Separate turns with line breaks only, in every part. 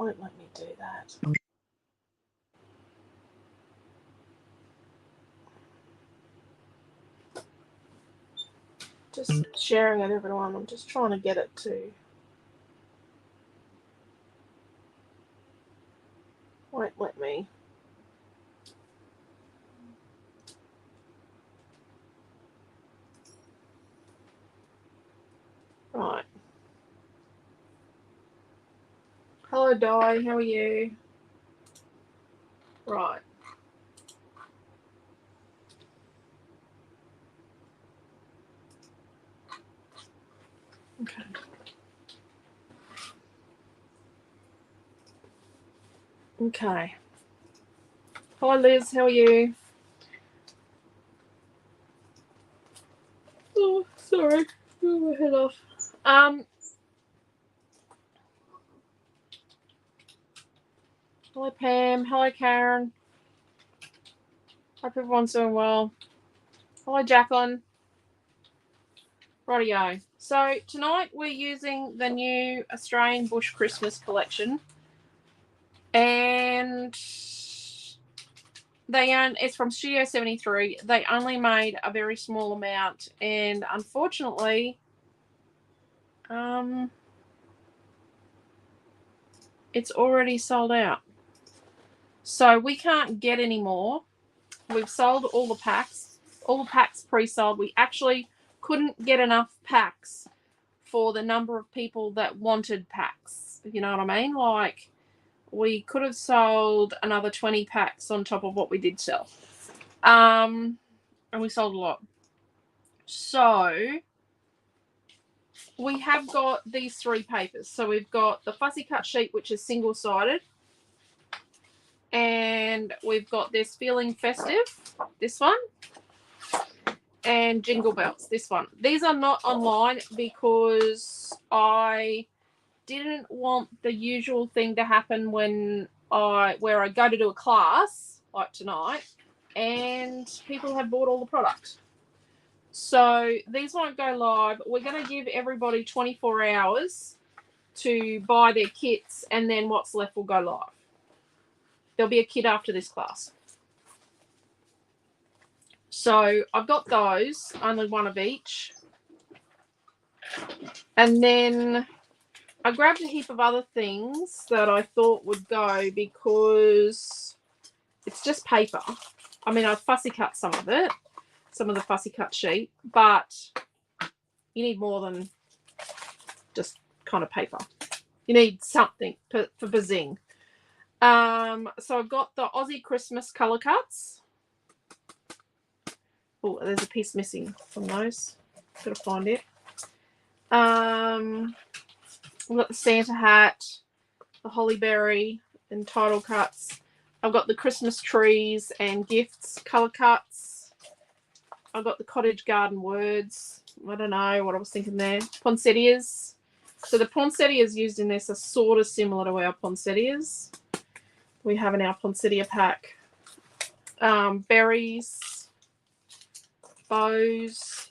won't let me do that. Just sharing it, everyone. I'm just trying to get it to. Won't let me. Right. Hello, Di. How are you? Right. Okay. Okay. Hi, Liz. How are you? Oh, sorry. Oh, my head off. Hello, Pam. Hello, Karen. Hope everyone's doing well. Hello, Jacqueline. Rightio. So tonight we're using the new Australian Bush Christmas collection, and it's from Studio73. They only made a very small amount, and unfortunately, it's already sold out. So we can't get any more. We've sold all the packs. All the packs pre-sold. We actually couldn't get enough packs for the number of people that wanted packs. You know what I mean? Like, we could have sold another 20 packs on top of what we did sell. And we sold a lot. So we have got these 3 papers. So we've got the fussy cut sheet, which is single-sided. And we've got this Feeling Festive, this one. And Jingle Bells, this one. These are not online because I didn't want the usual thing to happen where I go to do a class like tonight and people have bought all the product. So these won't go live. We're going to give everybody 24 hours to buy their kits, and then what's left will go live. There'll be a kit after this class. So I've got those, only one of each. And then I grabbed a heap of other things that I thought would go because it's just paper. I mean, I fussy cut some of it, some of the fussy cut sheet, but you need more than just kind of paper. You need something for bazing. So I've got the Aussie Christmas colour cuts. Oh, there's a piece missing from those. Gotta find it. I've got the Santa hat, the Hollyberry and title cuts. I've got the Christmas trees and gifts colour cuts. I've got the Cottage Garden words. I don't know what I was thinking there. Poinsettias. So the poinsettias used in this are sort of similar to our poinsettias we have in our poinsettia pack. Berries, bows.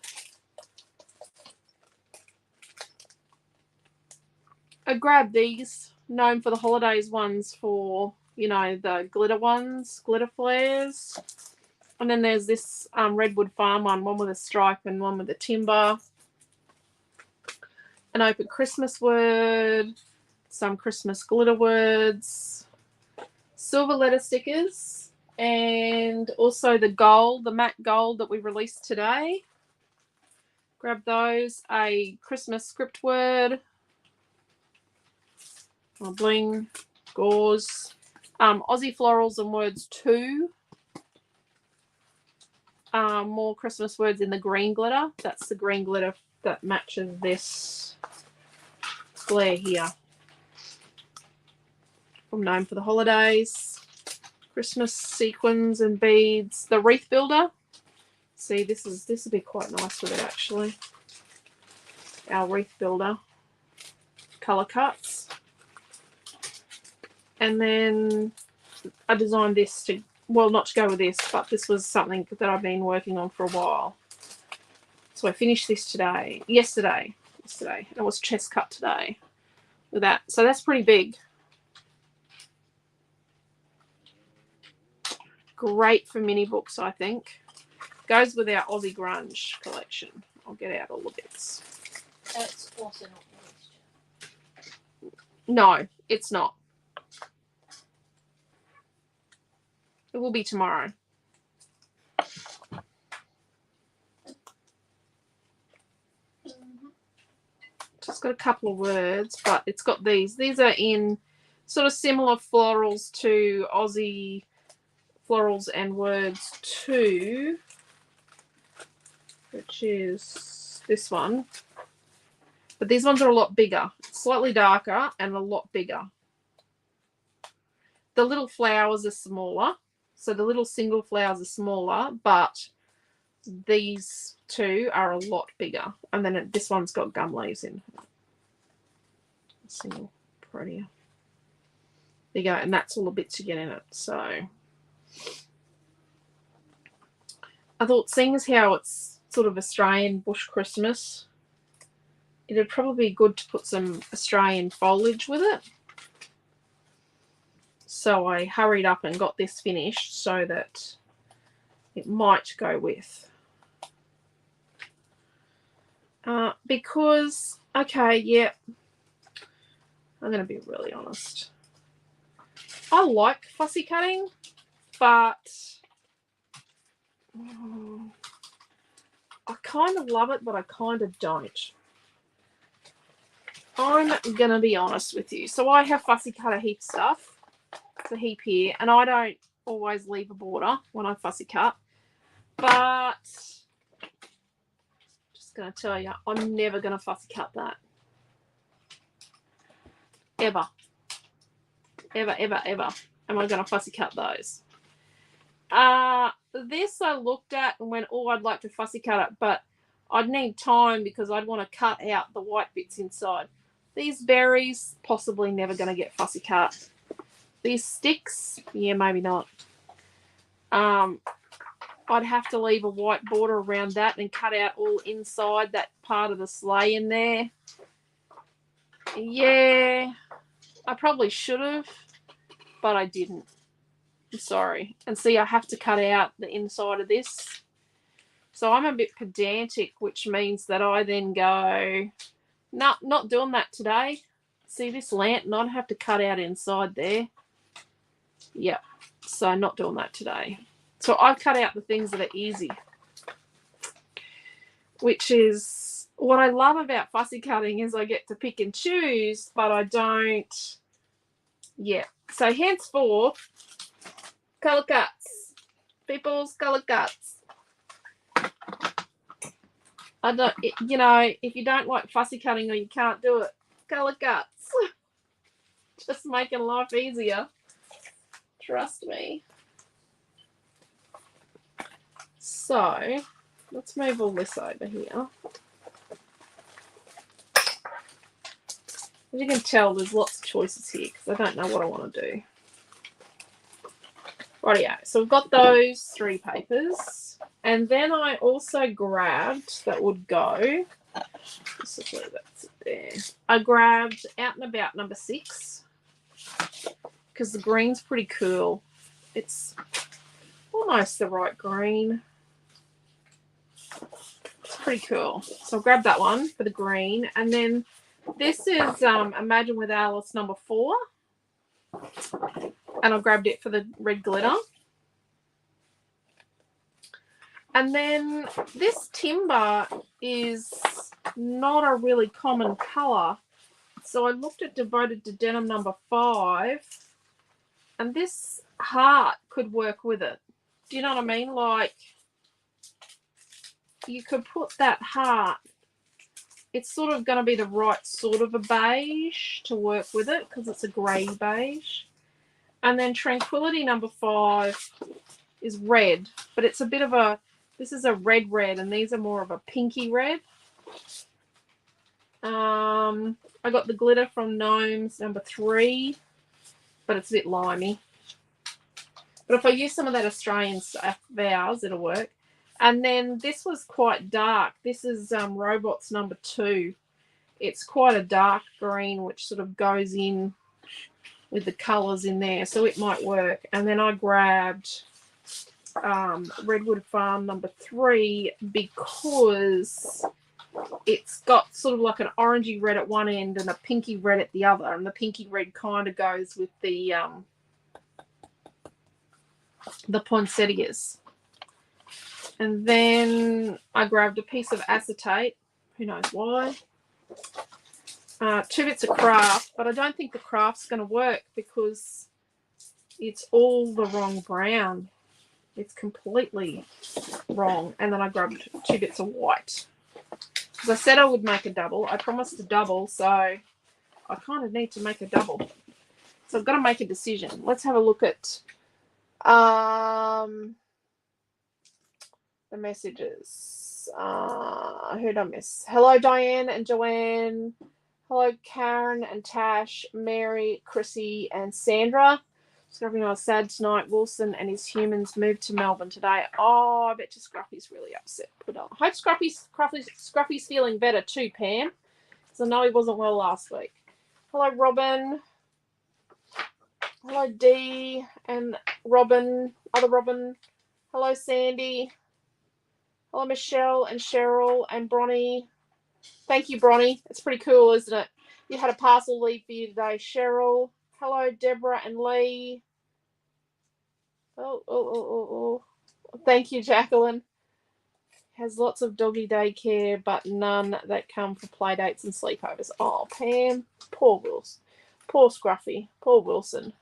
I grabbed these, known for the holidays ones, for, you know, the glitter ones, glitter flares. And then there's this Redwood Farm one with a stripe and one with a timber. An open Christmas word, some Christmas glitter words, silver letter stickers, and also the gold, the matte gold that we released today. Grab those. A Christmas script word, bling, gauze, Aussie florals and words 2. More Christmas words in the green glitter. That's the green glitter that matches this flare here. I'm known for the holidays. Christmas sequins and beads. The wreath builder. See, this would be quite nice with it actually. Our wreath builder. Colour cuts. And then I designed this to, well, not to go with this, but this was something that I've been working on for a while. So I finished this yesterday. It was chest cut today with that. So that's pretty big. Great for mini books, I think. Goes with our Aussie Grunge collection. I'll get out all the bits.
It's also not moisture.
No, it's not. It will be tomorrow. Just got a couple of words, but it's got these. These are in sort of similar florals to Aussie Florals and Words 2, which is this one. But these ones are a lot bigger, slightly darker and a lot bigger. The little flowers are smaller. So the little single flowers are smaller, but these two are a lot bigger. And then this one's got gum leaves in. Single, prettier. There you go, and that's all the bits you get in it. So I thought, seeing as how it's sort of Australian bush Christmas, it'd probably be good to put some Australian foliage with it. So I hurried up and got this finished so that it might go with. Because, okay, yeah, I'm going to be really honest. I like fussy cutting, but I kind of love it, but I kind of don't. I'm going to be honest with you. So I have fussy cut a heap of stuff. It's a heap here, and I don't always leave a border when I fussy cut, but just going to tell you, I'm never going to fussy cut that. Ever. Ever, ever, ever am I going to fussy cut those. This I looked at and went, oh, I'd like to fussy cut it, but I'd need time because I'd want to cut out the white bits inside. These berries, possibly never going to get fussy cut. These sticks, yeah, maybe not. I'd have to leave a white border around that and cut out all inside that part of the sleigh in there. Yeah, I probably should have, but I didn't. I'm sorry. And see, I have to cut out the inside of this. So I'm a bit pedantic, which means that I then go, no, not doing that today. See this lantern, I'd have to cut out inside there. Yep, so not doing that today. So I cut out the things that are easy, which is what I love about fussy cutting is I get to pick and choose, but I don't. Yeah, so henceforth, colour cuts. People's colour cuts. I don't, you know, if you don't like fussy cutting or you can't do it, colour cuts. Just making life easier. Trust me. So, let's move all this over here. As you can tell, there's lots of choices here because I don't know what I want to do. Rightio, so we've got those 3 papers. And then I also grabbed, that would go, this is where that's there. I grabbed Out and About number 6 because the green's pretty cool. It's almost the right green. It's pretty cool. So I'll grab that one for the green. And then this is Imagine with Alice number 4. And I grabbed it for the red glitter. And then this timber is not a really common colour. So I looked at Devoted to Denim number 5. And this heart could work with it. Do you know what I mean? Like, you could put that heart. It's sort of going to be the right sort of a beige to work with it because it's a grey beige. And then Tranquility number 5 is red, but it's a bit of a, this is a red and these are more of a pinky red. I got the glitter from Gnomes number 3, but it's a bit limey. But if I use some of that Australian stuff, Vows, it'll work. And then this was quite dark. This is Robots number 2. It's quite a dark green, which sort of goes in with the colours in there, so it might work. And then I grabbed Redwood Farm number 3 because it's got sort of like an orangey red at one end and a pinky red at the other, and the pinky red kind of goes with the poinsettias. And then I grabbed a piece of acetate, who knows why. 2 bits of craft, but I don't think the craft's going to work because it's all the wrong brown. It's completely wrong. And then I grabbed 2 bits of white. As I said I would make a double. I promised a double, so I kind of need to make a double. So I've got to make a decision. Let's have a look at the messages. Who did I miss? Hello, Diane and Joanne. Hello, Karen and Tash, Mary, Chrissy, and Sandra. Scruffy, I was sad tonight. Wilson and his humans moved to Melbourne today. Oh, I bet you Scruffy's really upset. Put on. I hope Scruffy's feeling better too, Pam. Because I know he wasn't well last week. Hello, Robin. Hello, Dee and Robin. Other Robin. Hello, Sandy. Hello, Michelle and Cheryl and Bronnie. Thank you, Bronnie. It's pretty cool, isn't it? You had a parcel leave for you today, Cheryl. Hello, Deborah and Lee. Oh. Thank you, Jacqueline. Has lots of doggy daycare, but none that come for play dates and sleepovers. Oh, Pam. Poor Wilson. Poor Scruffy. Poor Wilson.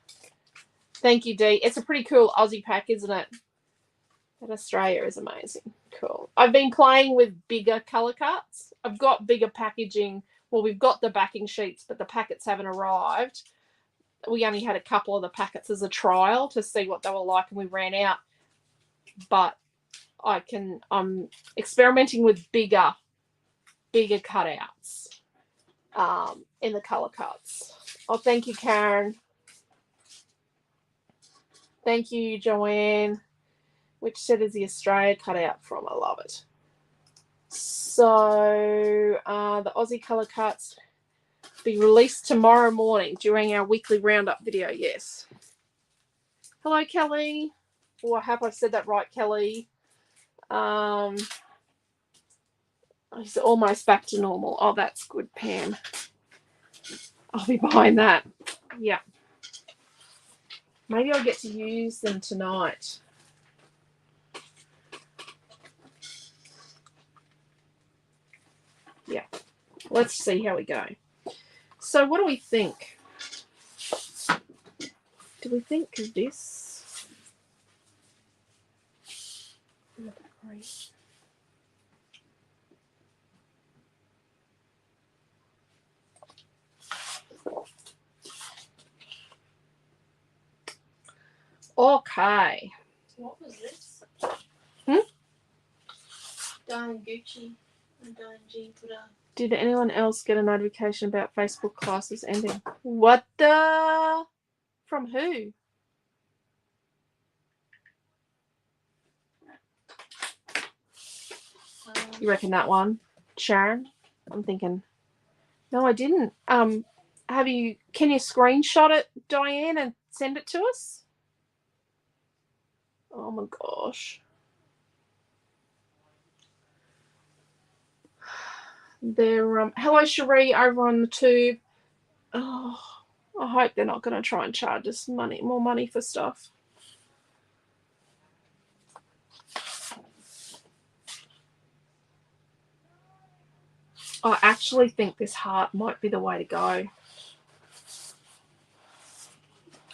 Thank you, Dee. It's a pretty cool Aussie pack, isn't it? And Australia is amazing. Cool. I've been playing with bigger colour cuts. I've got bigger packaging. Well, we've got the backing sheets, but the packets haven't arrived. We only had a couple of the packets as a trial to see what they were like, and we ran out. But I'm experimenting with bigger cutouts in the colour cuts. Oh, thank you, Karen. Thank you, Joanne. Which set is the Australia cutout from? I love it. So the Aussie colour cuts be released tomorrow morning during our weekly roundup video. Yes. Hello, Kelly. Oh, I hope I said that right, Kelly. He's almost back to normal. Oh, that's good, Pam. I'll be buying that. Yeah. Maybe I'll get to use them tonight. Yeah. Let's see how we go. So what do we think? Do we think of this? Okay.
What was this?
Hmm?
Darn Gucci and Darn Jean put up.
Did anyone else get a notification about Facebook classes ending? What the? From who? You reckon that one? Sharon? I'm thinking. No, I didn't. Can you screenshot it, Diane, and send it to us? Oh my gosh. They're hello Cherie over on the tube. Oh, I hope they're not going to try and charge us more money for stuff. I actually think this heart might be the way to go.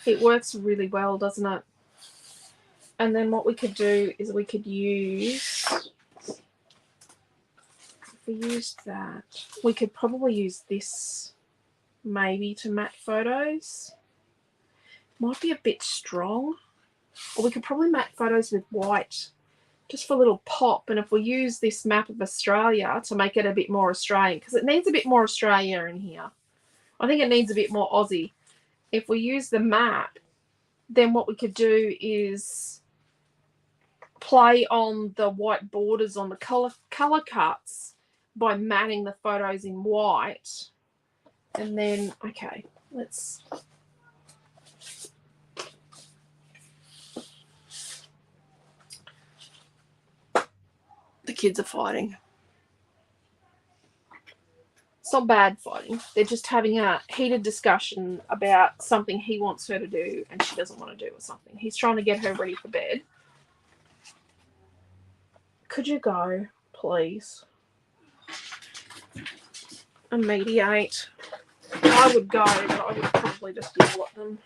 It works really well, doesn't it? And then what we could do is we could use, if we used that, we could probably use this maybe to matte photos. Might be a bit strong. Or we could probably matte photos with white, just for a little pop. And if we use this map of Australia to make it a bit more Australian, because it needs a bit more Australia in here. I think it needs a bit more Aussie. If we use the map, then what we could do is play on the white borders on the color cuts by matting the photos in white. And then, okay, let's... kids are fighting. It's not bad fighting. They're just having a heated discussion about something he wants her to do and she doesn't want to do or something. He's trying to get her ready for bed. Could you go, please? And mediate. I would go, but I would probably just yell at them.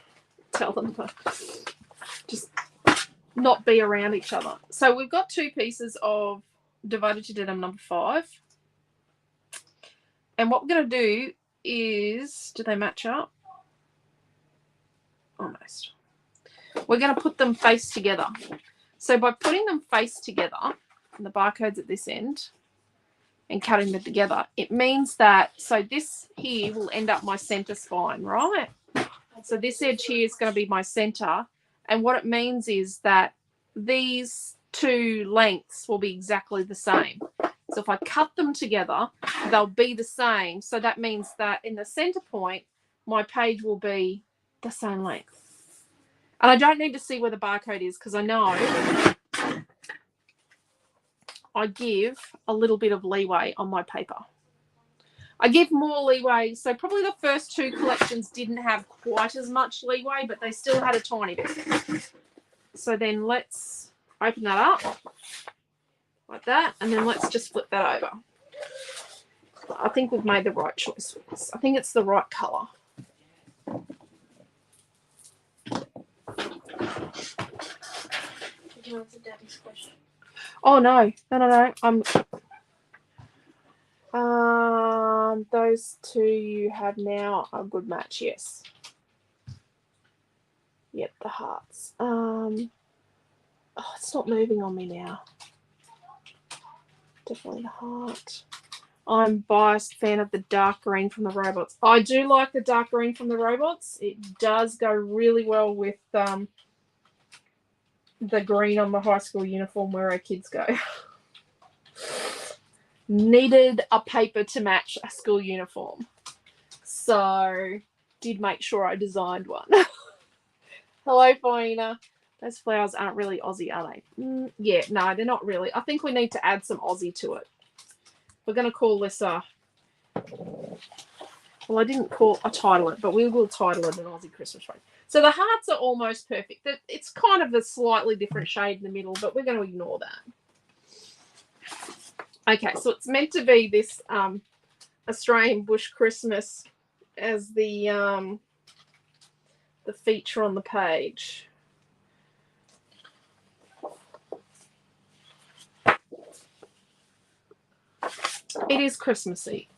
Tell them to just not be around each other. So we've got 2 pieces of Divided to Denim number 5. And what we're going to do is, do they match up? Almost. We're going to put them face together. So by putting them face together, and the barcode's at this end, and cutting them together, it means that, so this here will end up my center spine, right? So this edge here is going to be my center. And what it means is that these 2 lengths will be exactly the same. So if I cut them together, they'll be the same. So that means that in the center point, my page will be the same length. And I don't need to see where the barcode is because I know I give a little bit of leeway on my paper. I give more leeway. So probably the first 2 collections didn't have quite as much leeway, but they still had a tiny bit. So then let's open that up. Like that, and then let's just flip that over. I think we've made the right choice for this. I think it's the right colour.
Did you answer Daddy's question?
Oh no. Those 2 you have now are a good match, yes. Yep, the hearts. Oh, it's not moving on me now. Definitely the heart. I'm biased fan of the dark green from the robots. I do like the dark green from the robots. It does go really well with the green on the high school uniform where our kids go. Needed a paper to match a school uniform. So did make sure I designed one. Hello, Faina. Those flowers aren't really Aussie, are they? Yeah, no, they're not really. I think we need to add some Aussie to it. We're going to call this well, I didn't title it, but we will title it an Aussie Christmas tree. So the hearts are almost perfect. It's kind of a slightly different shade in the middle, but we're going to ignore that. Okay, so it's meant to be this Australian bush Christmas as the feature on the page. It is Christmassy.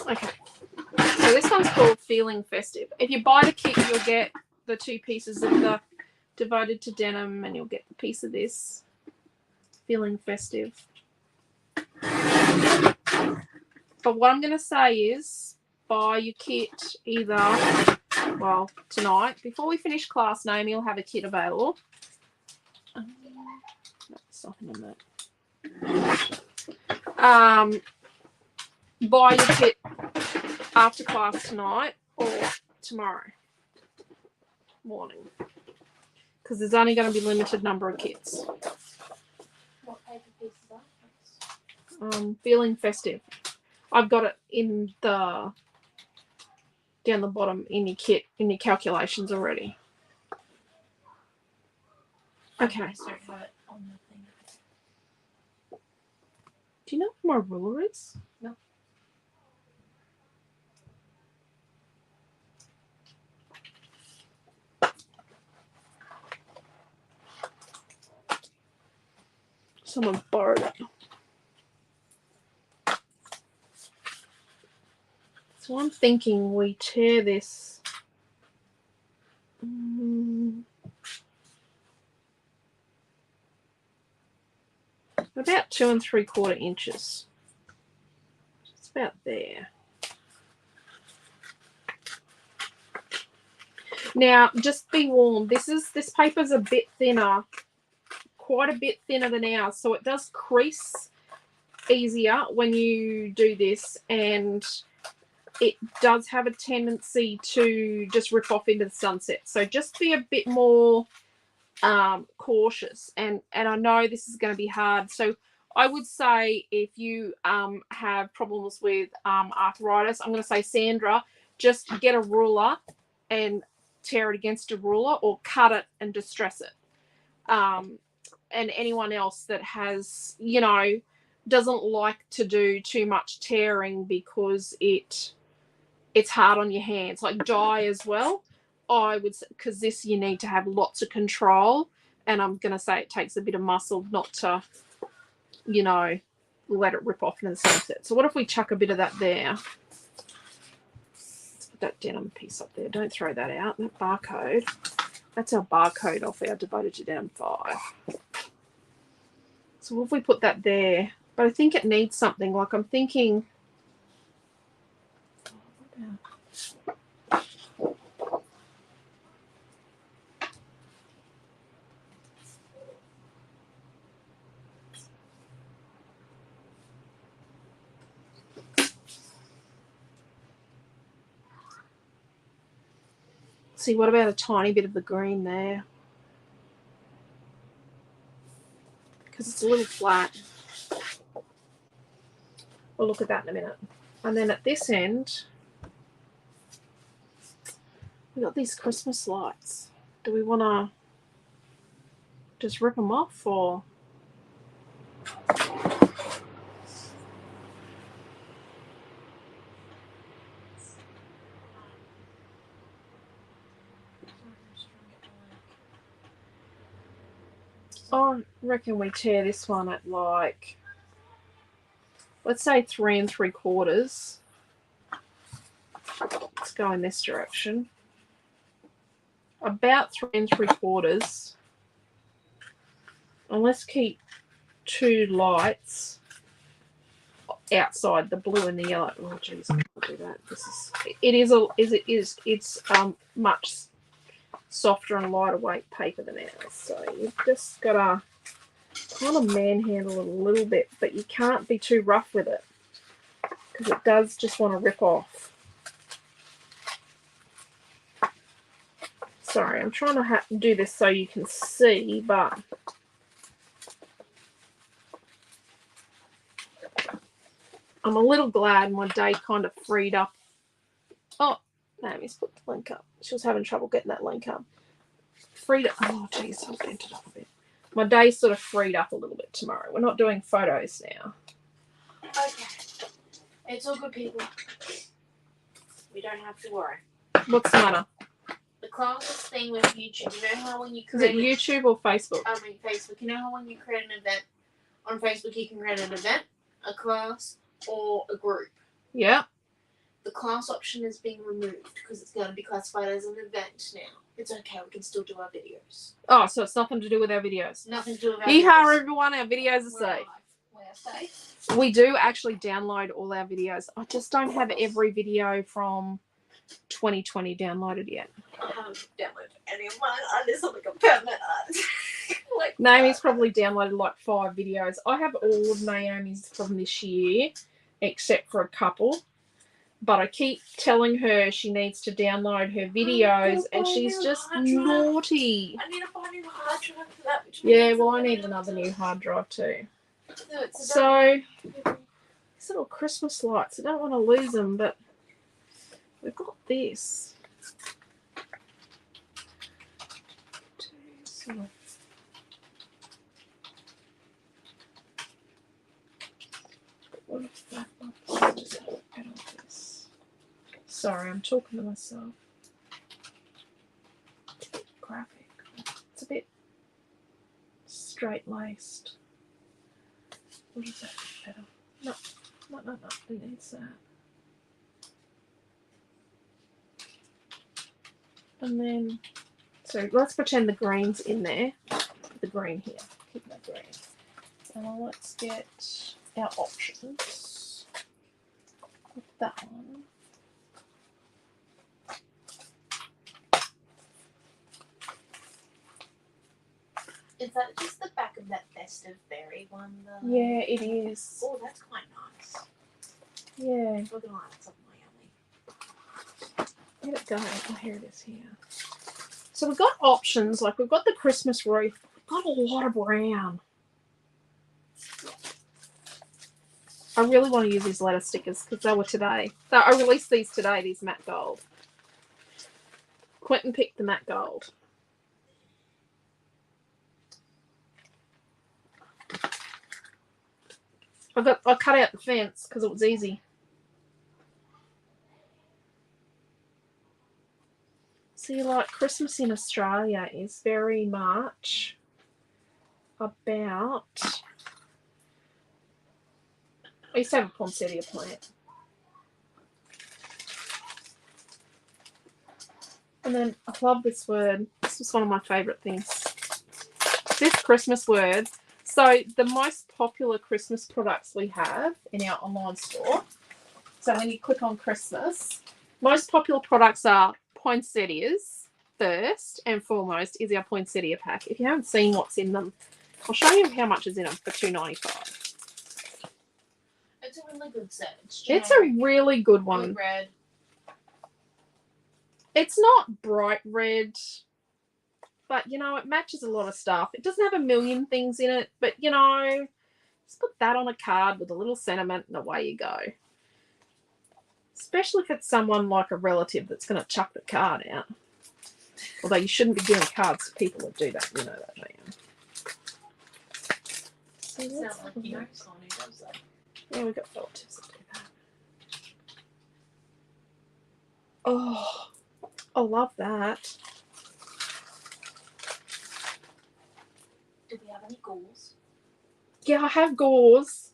Okay. So this one's called Feeling Festive. If you buy the kit, you'll get the 2 pieces of the Divided to Denim and you'll get the piece of this. Feeling Festive. But what I'm going to say is buy your kit either, well, tonight. Before we finish class, Naomi will have a kit available. No, it's nothing on that. Buy your kit after class tonight or tomorrow morning. Because there's only going to be a limited number of kits.
What paper pieces are?
Feeling Festive. I've got it in the down the bottom in your kit, in your calculations already. Okay. Do you know where my ruler is?
No.
Someone borrowed it. So I'm thinking we tear this about 2 3/4 inches. It's about there. Now, just be warned, this paper's a bit thinner, quite a bit thinner than ours, so it does crease easier when you do this, and it does have a tendency to just rip off into the sunset. So just be a bit more cautious. And I know this is going to be hard. So I would say if you have problems with arthritis, I'm going to say, Sandra, just get a ruler and tear it against a ruler, or cut it and distress it. And anyone else that has, you know, doesn't like to do too much tearing because it's hard on your hands, like dye as well. I would, because this, you need to have lots of control, and I'm going to say it takes a bit of muscle not to, you know, let it rip off in the sunset. So what if we chuck a bit of that there? Let's put that denim piece up there. Don't throw that out. That barcode. That's our barcode off our Devoted to Denim 5. So what if we put that there? But I think it needs something. Like I'm thinking... See, what about a tiny bit of the green there? Because it's a little flat. We'll look at that in a minute. And then at this end, we've got these Christmas lights. Do we want to just rip them off, or... I reckon we tear this one at, like, let's say 3 3/4. Let's go in this direction. About 3 3/4. And let's keep 2 lights outside, the blue and the yellow. Oh geez, I can't do that. It's much softer and lighter weight paper than ours. So you've just got to kind of manhandle it a little bit, but you can't be too rough with it because it does just want to rip off. Sorry, I'm trying to do this so you can see, but I'm a little glad my day kind of freed up. Oh, Naomi's put the link up. She was having trouble getting that link up. Freed up. Oh, geez, I've bent it up a bit. My day's sort of freed up a little bit tomorrow. We're not doing photos now.
Okay. It's all good, people. We don't have to worry.
What's the matter?
The closest thing with YouTube, you know how when you
Is it
create...
YouTube or Facebook?
I mean, Facebook. You know how when you create an event on Facebook, you can create an event, a class, or a group?
Yeah.
The class option is being removed because it's going to be classified as an event now. It's okay, we can still do our videos.
Oh, so it's nothing to do with our videos.
Nothing to do with our
Yeehaw,
videos.
everyone, our videos are safe.
We're safe.
We do actually download all our videos. I just don't have every video from 2020 downloaded yet.
I haven't downloaded any of mine. I just have like a permanent like
Naomi's probably downloaded like 5 videos. I have all of Naomi's from this year, except for a couple. But I keep telling her she needs to download her videos, and she's just naughty.
I need to buy a new hard drive for that.
Yeah, well, I need another new hard drive too. So, these little Christmas lights, I don't want to lose them, but we've got this. What if that one? Sorry, I'm talking to myself. It's a bit graphic. It's a bit straight-laced. What is that better? No. It needs that. And then, so let's pretend the green's in there. The green here. Keep that green. And let's get our options. With that one.
Is that just the back of that festive berry one though?
Yeah, it is.
Oh, that's quite nice.
Yeah.
We're gonna like something yummy.
Where'd it go? Oh, here it is here. So we've got options. Like we've got the Christmas wreath. We've got a lot of brown. I really want to use these letter stickers because they were today. So I released these today, these matte gold. Quentin picked the matte gold. I cut out the fence because it was easy. See, like Christmas in Australia is very much about. I used to have a poinsettia plant. And then I love this word. This was one of my favourite things. This Christmas word. So the most popular Christmas products we have in our online store. So when you click on Christmas, most popular products are poinsettias. First and foremost is our poinsettia pack. If you haven't seen what's in them, I'll show you how much is in them for $2.95.
It's a really good set.
It's a really good one.
Good red.
It's not bright red, but, you know, it matches a lot of stuff. It doesn't have a million things in it, but, you know, just put that on a card with a little sentiment and away you go. Especially if it's someone like a relative that's going to chuck the card out. Although you shouldn't be giving cards to people that do that. You know that, don't you? So
Sounds like you know someone who does that.
Yeah, we've got relatives that do that. Oh, I love that.
Do we have any gauze?
Yeah, I have gauze.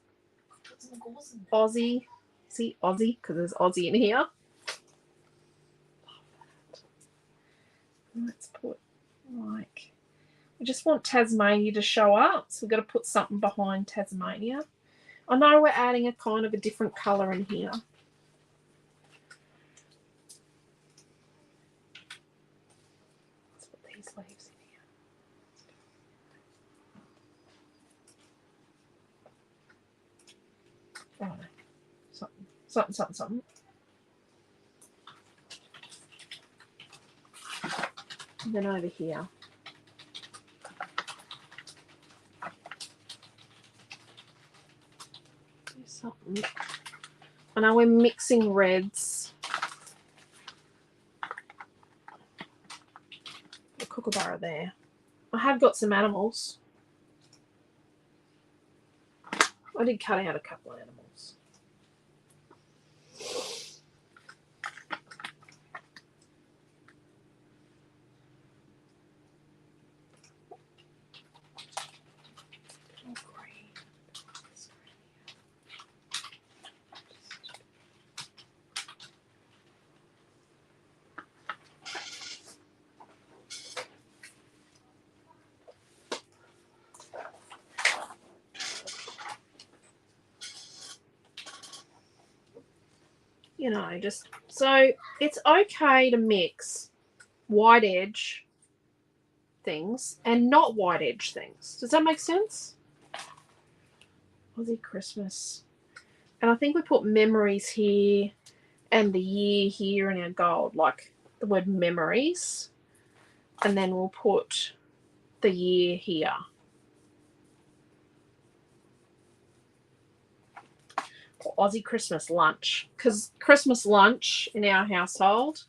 Put some gauze in there.
Aussie. See, Aussie, because there's Aussie in here. Love that. Let's put, like, we just want Tasmania to show up, so we've got to put something behind Tasmania. I know we're adding a kind of a different colour in here. Let's put these leaves in here. I don't know. Something. And then over here. Do something. I know we're mixing reds. A kookaburra there. I have got some animals. I did cut out a couple of animals. You know, just so it's okay to mix wide edge things and not wide edge things. Does that make sense? Aussie Christmas. And I think we put memories here and the year here in our gold, like the word memories. And then we'll put the year here. Aussie Christmas lunch, because Christmas lunch in our household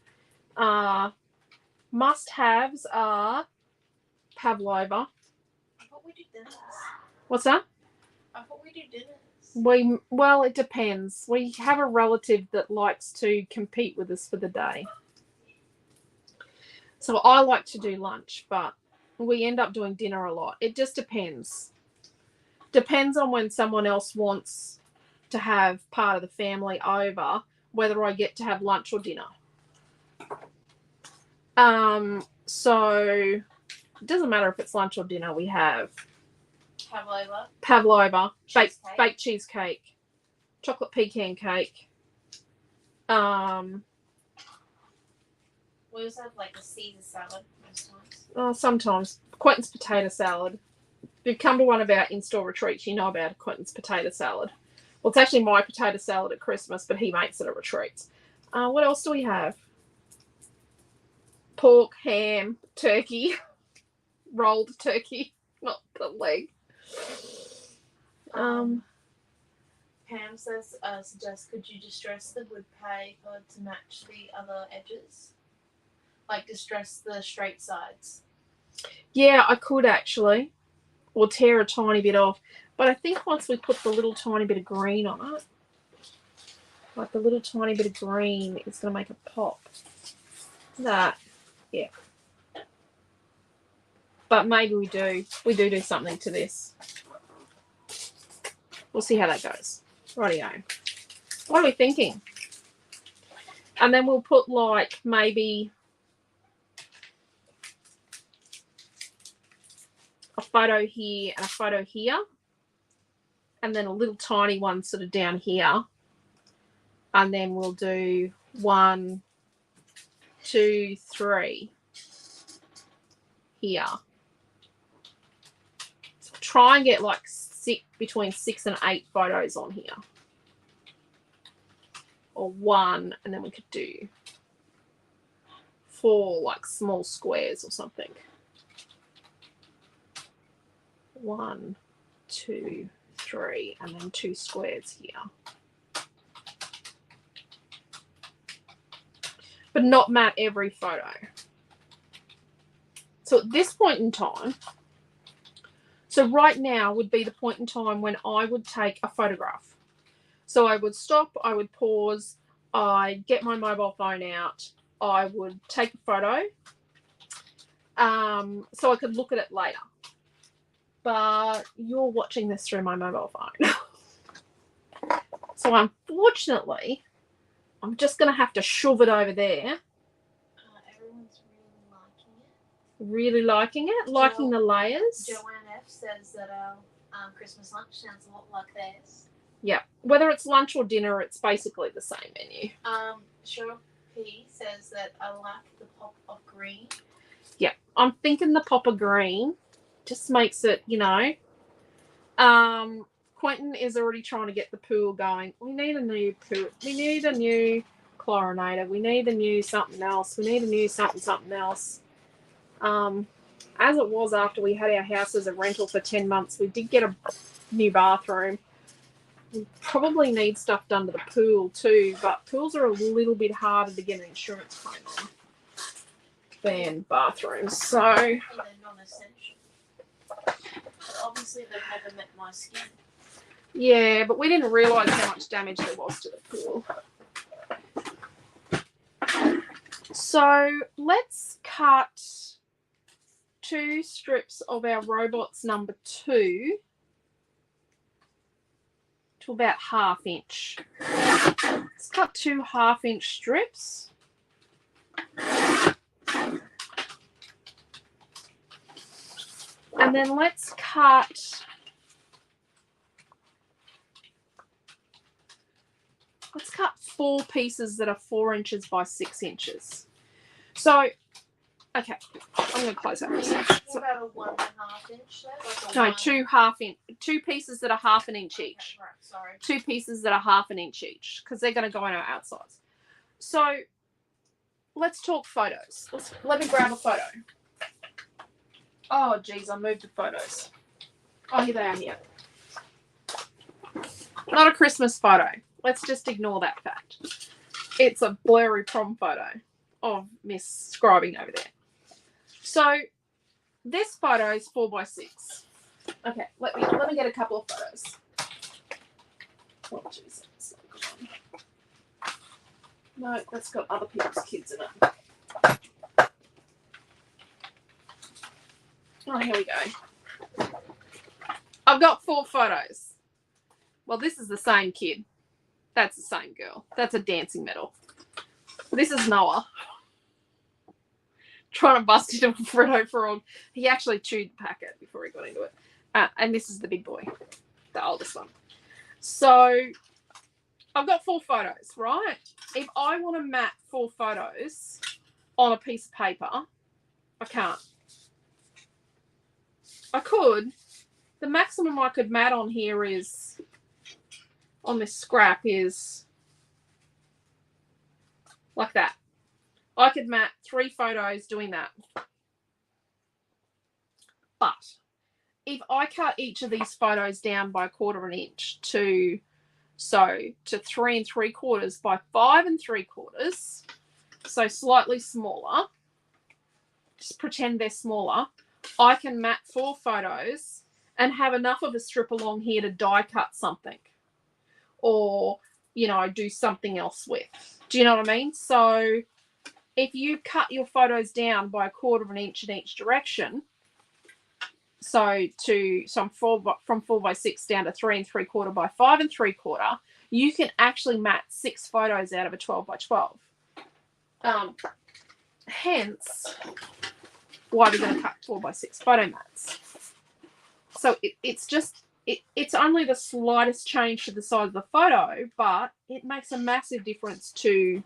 must-haves are pavlova.
I thought we did dinners.
What's that?
I thought we did dinners.
Well, it depends. We have a relative that likes to compete with us for the day. So I like to do lunch, but we end up doing dinner a lot. It just depends. Depends on when someone else wants to have part of the family over, whether I get to have lunch or dinner. So it doesn't matter if it's lunch or dinner. We have pavlova, baked cheesecake, chocolate pecan cake.
We also have like a Caesar salad most times.
Sometimes Quentin's potato salad. If you've come to one of our in-store retreats, you know about Quentin's potato salad. Well, it's actually my potato salad at Christmas, but he makes it at retreats. What else do we have? pork, ham, turkey, rolled turkey, not the leg.
Pam says, suggests, could you distress the wood paper to match the other edges? Like distress the straight sides.
Yeah, I could actually. Or tear a tiny bit off. But I think once we put the little tiny bit of green on it, like the little tiny bit of green is going to make a pop. That, yeah. But maybe we do something to this. We'll see how that goes. Rightio. What are we thinking? And then we'll put like maybe a photo here and a photo here. And then a little tiny one sort of down here. And then we'll do 1, 2, 3 here. So try and get like between 6 and 8 photos on here. Or 1, and then we could do 4 like small squares or something. 1, 2, 3, and then 2 squares here. But not mat every photo. So at this point in time, so right now would be the point in time when I would take a photograph. So I would stop, I would pause, I'd get my mobile phone out, I would take a photo, so I could look at it later. But you're watching this through my mobile phone. So unfortunately, I'm just going to have to shove it over there.
Everyone's really liking it.
Really liking it? Liking the layers?
Joanne F says that our Christmas lunch sounds a lot like theirs.
Yeah. Whether it's lunch or dinner, it's basically the same menu.
Cheryl P says that I like the pop of green.
Yeah. I'm thinking the pop of green just makes it, you know. Quentin is already trying to get the pool going. We need a new pool. We need a new chlorinator. We need a new something else. We need a new something else. As it was after we had our house as a rental for 10 months, we did get a new bathroom. We probably need stuff done to the pool too, but pools are a little bit harder to get an insurance claim on than bathrooms. So
they're non-essential. Obviously, they've never met my skin.
Yeah, but we didn't realise how much damage there was to the pool. So let's cut 2 strips of our robots number 2 to about 1/2 inch. Let's cut 2 1/2-inch strips. And then let's cut 4 pieces that are 4 inches by 6 inches. So, okay, I'm going to close that.
What about a 1.5 inch set?
No, 2 1/2 inch, 2 pieces that are 1/2 an inch each.
Right, sorry.
2 pieces that are 1/2 an inch each, because they're going to go on our outsides. So, let's talk photos. Let me grab a photo. Oh, geez, I moved the photos. Oh, here they are here. Not a Christmas photo. Let's just ignore that fact. It's a blurry prom photo of Miss Scribing over there. So this photo is 4x6. Okay, let me get a couple of photos. Oh, geez. No, that's got other people's kids in it. Oh, here we go. I've got 4 photos. Well, this is the same kid. That's the same girl. That's a dancing medal. This is Noah. Trying to bust into a Freddo frog. He actually chewed the packet before he got into it. And this is the big boy, the oldest one. So I've got 4 photos, right? If I want to mat 4 photos on a piece of paper, I can't. I could. The maximum I could mat on here is, on this scrap, is like that. I could mat 3 photos doing that. But if I cut each of these photos down by 1/4 inch to 3 3/4 by 5 3/4, so slightly smaller, just pretend they're smaller, I can mat 4 photos and have enough of a strip along here to die cut something or, you know, do something else with. Do you know what I mean? So if you cut your photos down by 1/4 inch in each direction, so from 4 by 6 down to 3 3/4 by 5 3/4, you can actually mat 6 photos out of a 12 by 12. Hence why we're going to cut 4 by 6 photo mats. So it's only the slightest change to the size of the photo, but it makes a massive difference to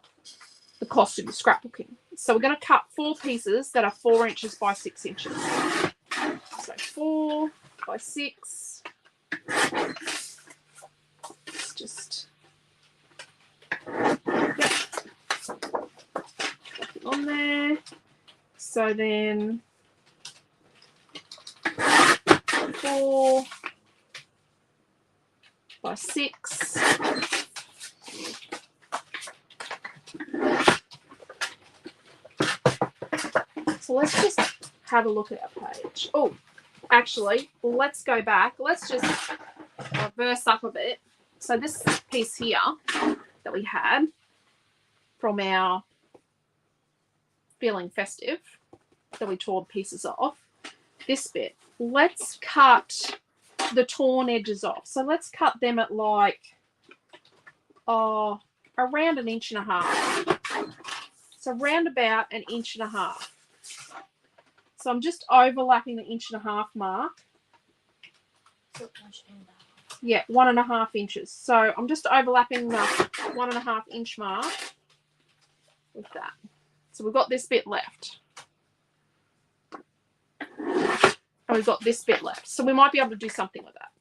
the cost of your scrapbooking. So we're going to cut 4 pieces that are 4 inches by 6 inches. So 4 by 6. It's just on there. So then 4 by 6. So let's just have a look at our page. Oh, actually, let's go back. Let's just reverse up a bit. So this piece here that we had from our Feeling Festive that we tore pieces off, this bit, let's cut the torn edges off. So let's cut them at like around 1.5 inches. So round about 1.5 inches. So I'm just overlapping the 1.5 inch mark. Yeah, 1.5 inches. So I'm just overlapping the 1.5 inch mark with that. So we've got this bit left. And we've got this bit left. So we might be able to do something with that.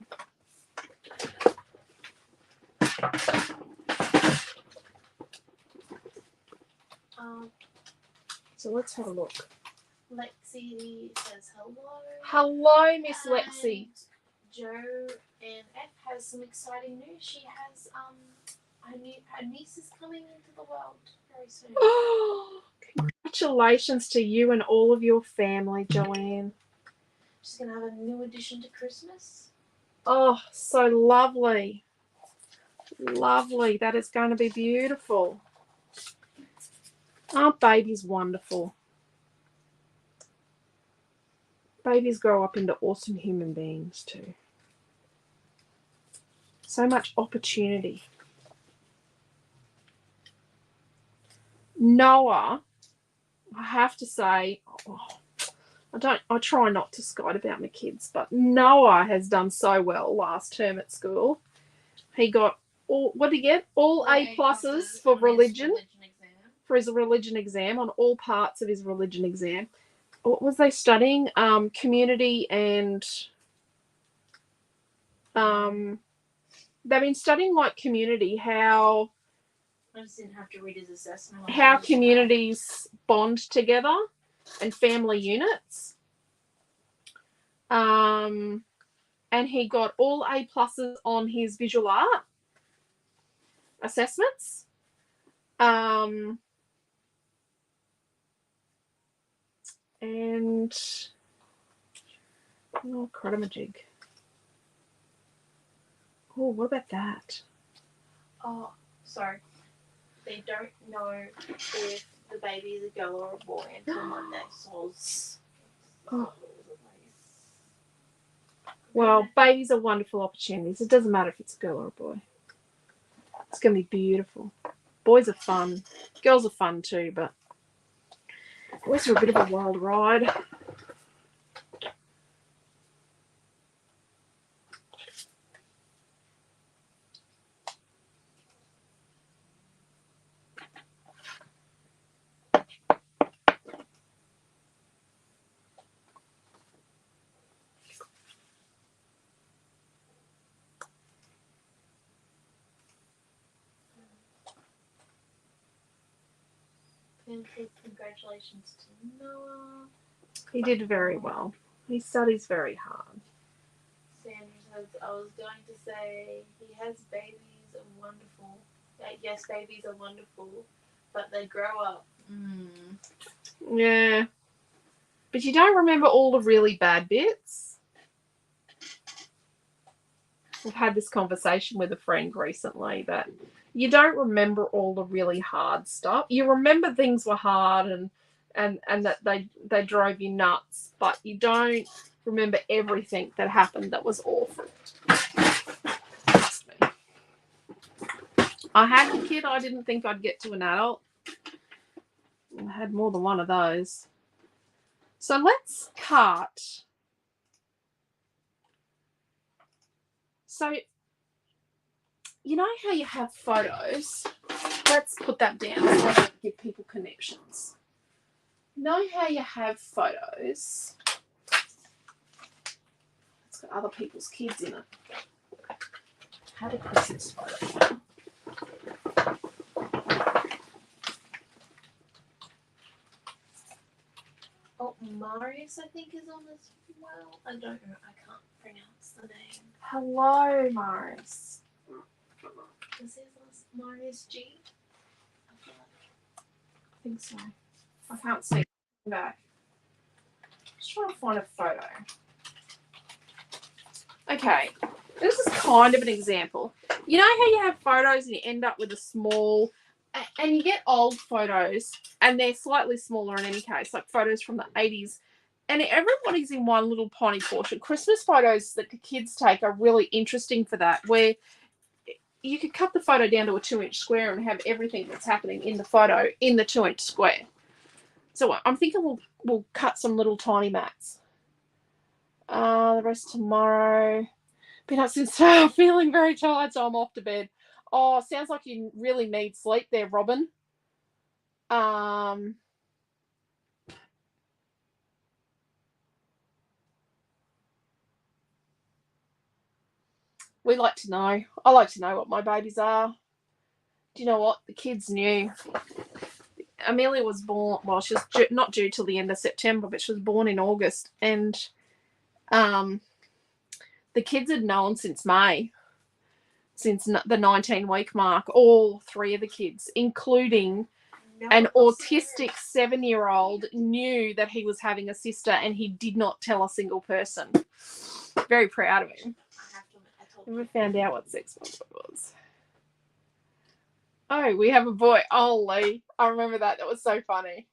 So let's have a look.
Lexi says hello.
Hello, Miss Lexi.
Joe and F has some exciting news. She has her niece is coming into the world very soon.
Congratulations to you and all of your family, Joanne.
She's gonna have a new addition to Christmas.
Oh, so lovely. Lovely. That is going to be beautiful. Aren't babies wonderful? Babies grow up into awesome human beings too. So much opportunity. Noah, I have to say, I try not to skite about my kids, but Noah has done so well last term at school. He got what did he get? All A pluses for religion. For his religion exam, on all parts of his religion exam. What was they studying? Community and they've been studying like community, how
I just didn't have to read his assessment.
How communities bond together and family units. And he got all A pluses on his visual art assessments. And crutamajig. Oh, what about that?
Oh, sorry. They don't know if the baby is a girl or a boy until Monday.
Well, babies are wonderful opportunities. It doesn't matter if it's a girl or a boy. It's going to be beautiful. Boys are fun. Girls are fun too, but boys are a bit of a wild ride.
And congratulations to Noah.
He did very well. He studies very hard.
Sandra says, I was going to say, he has babies are wonderful. Yes, babies are wonderful, but they grow up.
Yeah. But you don't remember all the really bad bits? We've had this conversation with a friend recently that you don't remember all the really hard stuff. You remember things were hard and that they drove you nuts, but you don't remember everything that happened that was awful. Trust me. I had a kid I didn't think I'd get to an adult. I had more than one of those. So let's cut. So, you know how you have photos? Let's put that down so I don't give people connections. You know how you have photos? It's got other people's kids in it. How to push this photo?
Oh, Marius, I think, is on this as well. I don't know. I can't pronounce the name.
Hello, Morris.
Is his last Marius G?
I think so. I can't see. Back. Just trying to find a photo. Okay, this is kind of an example. You know how you have photos and you end up with a small, and you get old photos and they're slightly smaller in any case, like photos from the 80s, and everybody's in one little tiny portion. Christmas photos that the kids take are really interesting for that, where you could cut the photo down to a 2-inch square and have everything that's happening in the photo in the 2-inch square. So I'm thinking we'll cut some little tiny mats. The rest tomorrow. Been up since feeling very tired, so I'm off to bed. Oh, sounds like you really need sleep there, Robin. We like to know. I like to know what my babies are. Do you know what? The kids knew. Amelia was born, well, she was not due till the end of September, but she was born in August. And the kids had known since May, since the 19-week mark, all 3 of the kids, including an autistic 7-year-old, knew that he was having a sister and he did not tell a single person. Very proud of him. Never found out what sex my boy was. Oh, we have a boy. Oh, Lee. I remember that. That was so funny.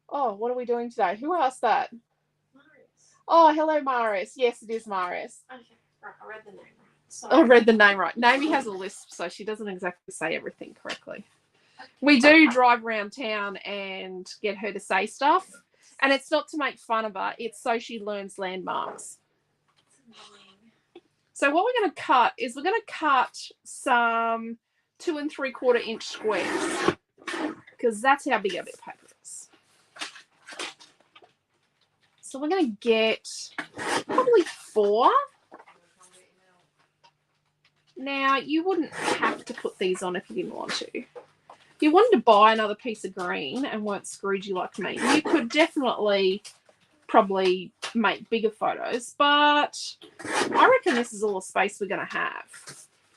Oh, what are we doing today? Who asked that?
Marius.
Oh, hello, Marius. Yes, it is Marius.
Okay, right. I read the name right. Sorry.
I read the name right. Naomi has a lisp, so she doesn't exactly say everything correctly. We do drive around town and get her to say stuff. And it's not to make fun of her. It's so she learns landmarks. So what we're going to cut is we're going to cut some 2 3/4 inch squares, because that's how big our bit of paper is. So we're going to get probably 4. Now, you wouldn't have to put these on if you didn't want to. If you wanted to buy another piece of green and weren't Scroogey like me, you could definitely probably make bigger photos, but I reckon this is all the space we're going to have.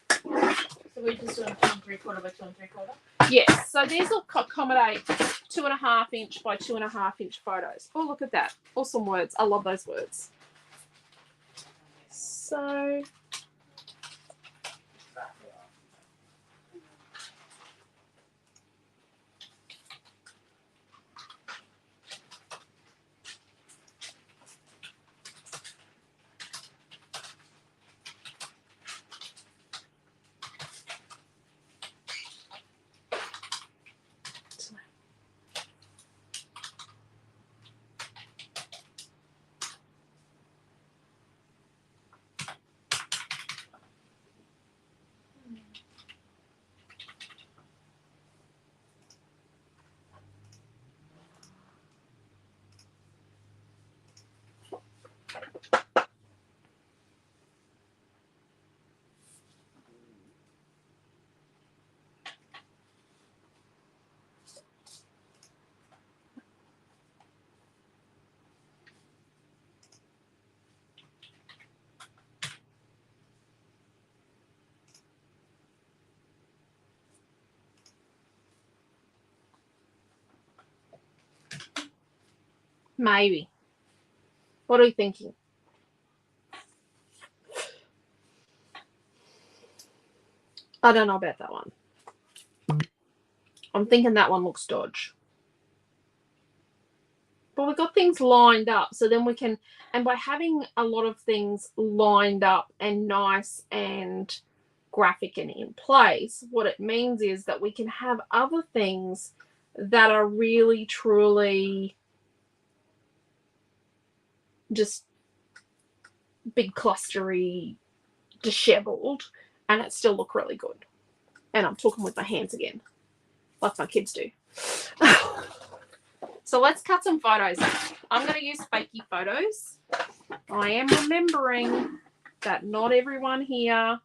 So we're just doing 2 3/4 by 2 3/4?
Yes, so these will accommodate 2.5 inch by 2.5 inch photos. Oh, look at that. Awesome words. I love those words. So... Maybe. What are you thinking? I don't know about that one. I'm thinking that one looks dodge. But we've got things lined up, so then we can, and by having a lot of things lined up and nice and graphic and in place, what it means is that we can have other things that are really, truly just big, clustery, disheveled, and it still look really good. And I'm talking with my hands again, like my kids do. So let's cut some photos. I'm going to use fakey photos. I am remembering that not everyone here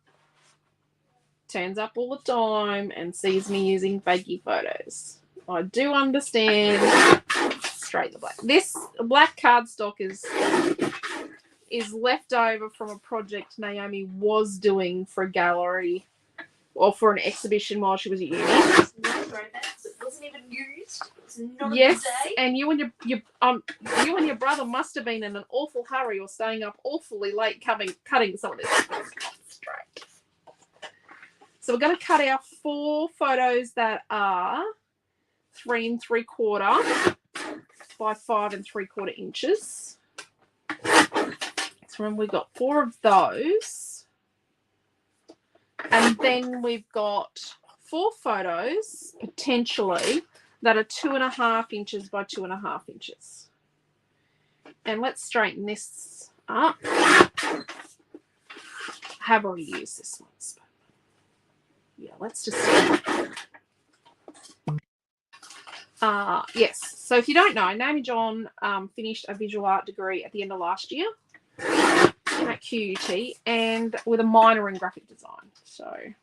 turns up all the time and sees me using fakey photos. I do understand. Straight the black. This black cardstock is left over from a project Naomi was doing for a gallery or for an exhibition while she was at uni.
It wasn't even used. It's not
Yes,
a good day.
and you and your brother must have been in an awful hurry or staying up awfully late cutting some of this. Straight. So we're going to cut our 4 photos that are 3 3/4 by 5 3/4 inches. So we've got 4 of those. And then we've got 4 photos, potentially, that are 2.5 inches by 2.5 inches. And let's straighten this up. I have already used this one. So yeah, let's just... yes, so if you don't know, Naomi-Jon finished a visual art degree at the end of last year at QUT, and with a minor in graphic design. So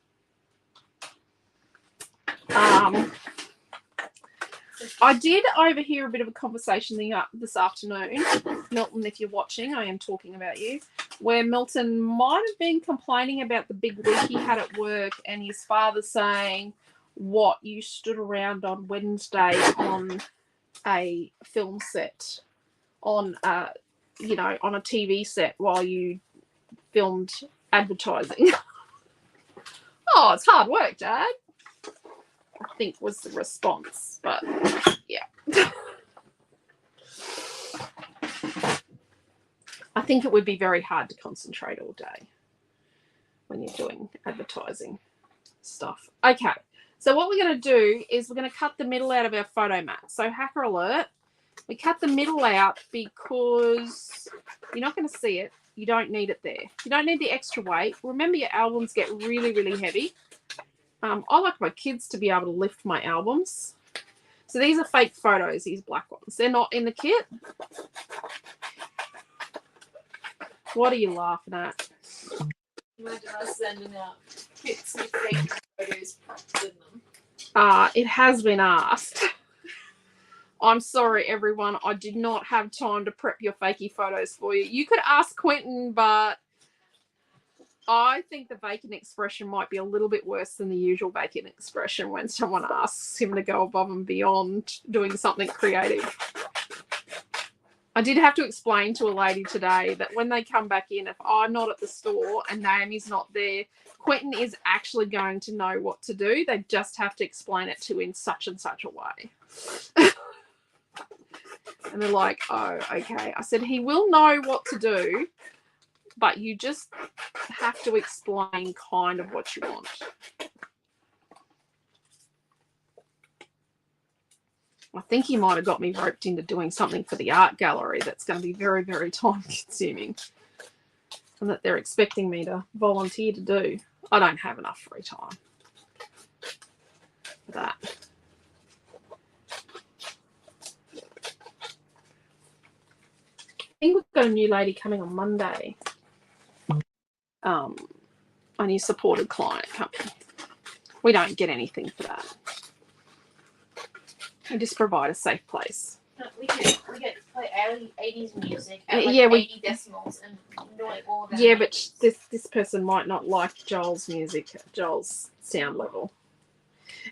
I did overhear a bit of a conversation this afternoon. Milton, if you're watching, I am talking about you, where Milton might have been complaining about the big week he had at work and his father saying, what, you stood around on Wednesday on a film set, on a TV set while you filmed advertising. Oh, it's hard work, Dad, I think was the response. But yeah. I think it would be very hard to concentrate all day when you're doing advertising stuff. Okay, so what we're going to do is we're going to cut the middle out of our photo mat. So hacker alert, we cut the middle out because you're not going to see it. You don't need it there. You don't need the extra weight. Remember, your albums get really, really heavy. I like my kids to be able to lift my albums. So these are fake photos, these black ones. They're not in the kit. What are you laughing at?
Imagine us sending out kits with fake photos in them.
It has been asked. I'm sorry, everyone. I did not have time to prep your fakey photos for you. You could ask Quentin, but I think the vacant expression might be a little bit worse than the usual vacant expression when someone asks him to go above and beyond doing something creative. I did have to explain to a lady today that when they come back in, if I'm not at the store and Naomi's not there, Quentin is actually going to know what to do. They just have to explain it to in such and such a way. And they're like, oh, okay. I said, he will know what to do, but you just have to explain kind of what you want. I think he might have got me roped into doing something for the art gallery that's going to be very, very time consuming and that they're expecting me to volunteer to do. I don't have enough free time for that. I think we've got a new lady coming on Monday. A new supported client coming. We don't get anything for that. We just provide a safe place.
No, we get to play 80s music at like 80 decimals and annoy all that.
Yeah, but this person might not like Joel's music, Joel's sound level.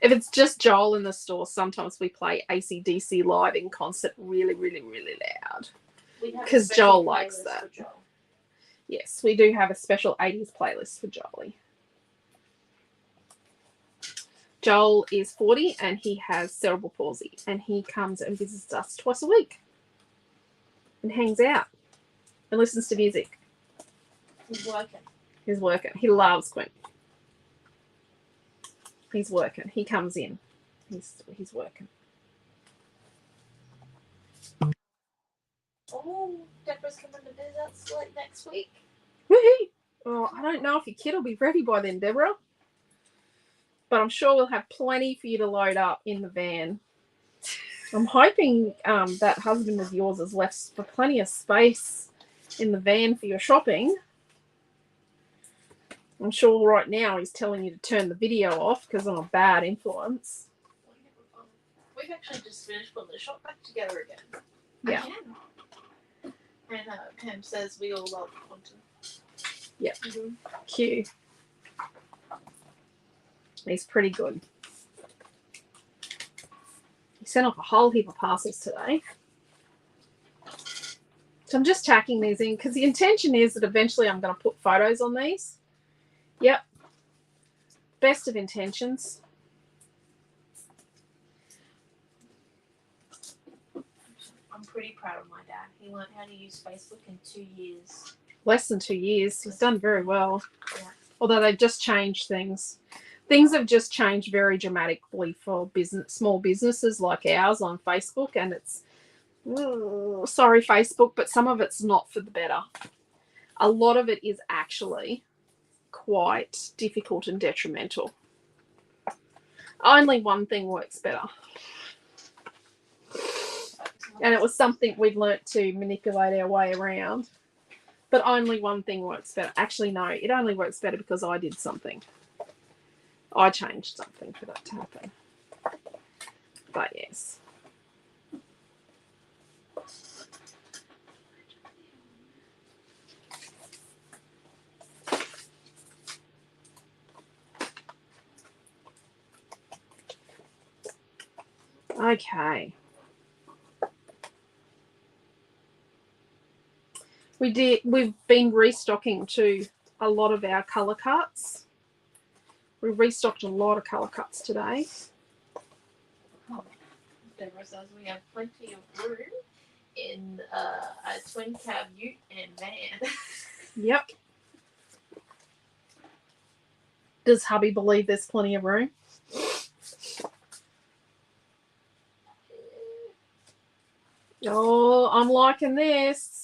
If it's just Joel in the store, sometimes we play AC/DC live in concert really, really, really loud. loud.
We have a
'Cause
special
Joel likes
playlist
that.
for Joel.
Yes, we do have a special 80s playlist for Jolie. Joel is 40 and he has cerebral palsy, and he comes and visits us twice a week and hangs out and listens to music.
He's working.
He's working. He loves Quinn. He's working. He comes in. He's working.
Oh, Deborah's coming to visit us like next week.
Woohoo! Oh, I don't know if your kid will be ready by then, Deborah. But I'm sure we'll have plenty for you to load up in the van. I'm hoping that husband of yours has left for plenty of space in the van for your shopping. I'm sure right now he's telling you to turn the video off because I'm a bad influence.
We've actually just finished putting the shop back together again.
Yeah.
Again. And Pam says we all love content.
Yeah.
Mm-hmm.
Cute. He's pretty good. He sent off a whole heap of parcels today. So I'm just tacking these in because the intention is that eventually I'm going to put photos on these. Yep. Best of intentions.
I'm pretty proud of my dad. He learned how to use Facebook in 2 years.
Less than 2 years. He's done very well.
Yeah.
Although they've just changed things. Things have just changed very dramatically for small businesses like ours on Facebook, and it's sorry Facebook, but some of it's not for the better. A lot of it is actually quite difficult and detrimental. Only one thing works better. And it was something we'd learnt to manipulate our way around. But only one thing works better. Actually, no, it only works better because I did something. I changed something for that to happen. But yes. Okay. We've been restocking to a lot of our colour cuts. We restocked a lot of colour cuts today.
Oh, Deborah says we have plenty of room in a twin cab ute and van.
Yep. Does hubby believe there's plenty of room? Oh, I'm liking this.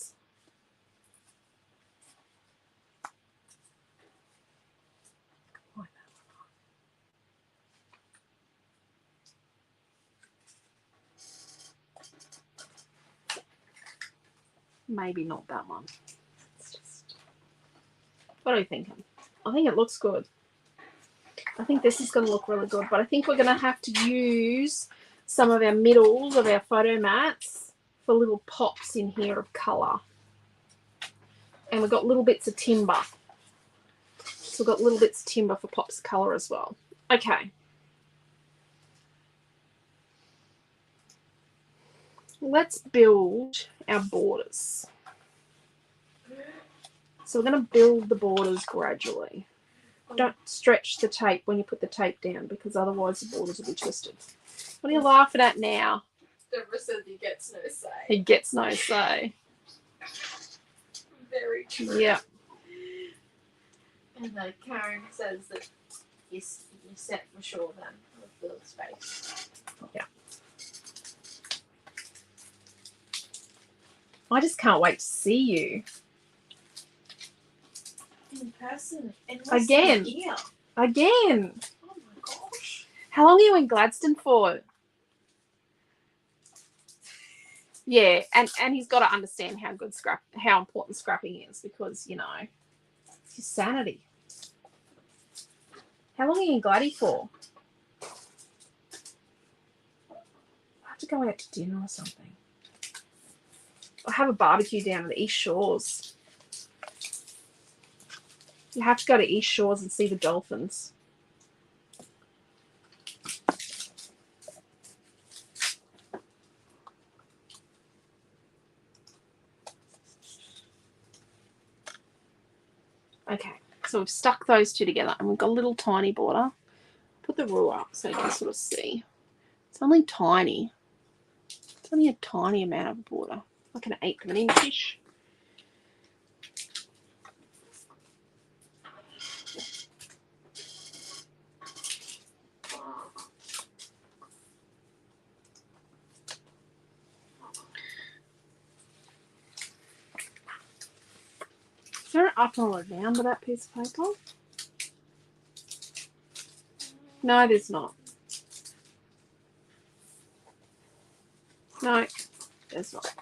Maybe not that one. It's just... What are you thinking? I think it looks good. I think this is going to look really good, but I think we're going to have to use some of our middles of our photo mats for little pops in here of colour. And we've got little bits of timber. So we've got little bits of timber for pops of colour as well. Okay. Let's build our borders. So we're going to build the borders gradually. Don't stretch the tape when you put the tape down because otherwise the borders will be twisted. What are you laughing at now?
Deborah says he gets no say.
He gets no say.
Very true.
Yeah.
And Karen says that you're set for sure then with the space.
Yeah. I just can't wait to see you.
In person.
Again. Again.
Oh my gosh.
How long are you in Gladstone for? Yeah, and he's got to understand how important scrapping is because, you know, it's his sanity. How long are you in Gladdy for? I have to go out to dinner or something. I have a barbecue down at the East Shores. You have to go to East Shores and see the dolphins. Okay, so we've stuck those two together and we've got a little tiny border. Put the rule up so you can sort of see. It's only tiny. It's only a tiny amount of border, like an eighth of an inch-ish. Is there an up or a down to that piece of paper? No, there's not. No, there's not.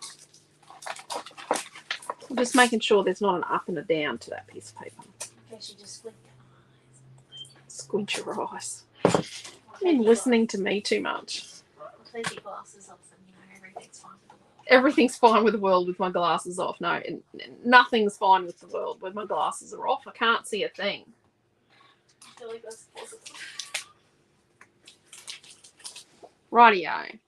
I'm just making sure there's not an up and a down to that piece of paper.
Okay, she just squint your eyes.
Squint your eyes. You've been listening to me too much.
I'll take your glasses off and you know everything's fine with the world.
Everything's fine with the world with my glasses off. No, nothing's fine with the world when my glasses are off. I can't see a thing.
I feel like that's positive.
Rightio.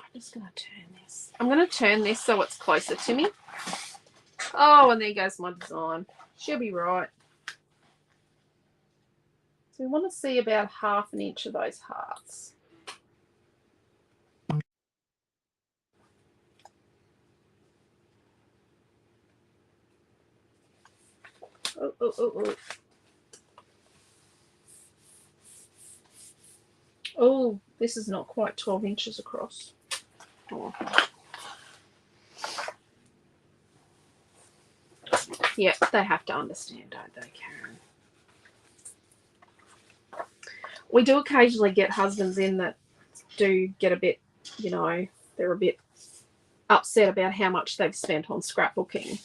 I'm just going to turn this. I'm going to turn this so it's closer to me. Oh, and there goes my design. She'll be right. So we want to see about half an inch of those hearts. Oh, oh, oh, oh. Oh, this is not quite 12 inches across. Oh. Yeah, they have to understand, don't they, Karen? We do occasionally get husbands in that do get a bit, you know, they're a bit upset about how much they've spent on scrapbooking.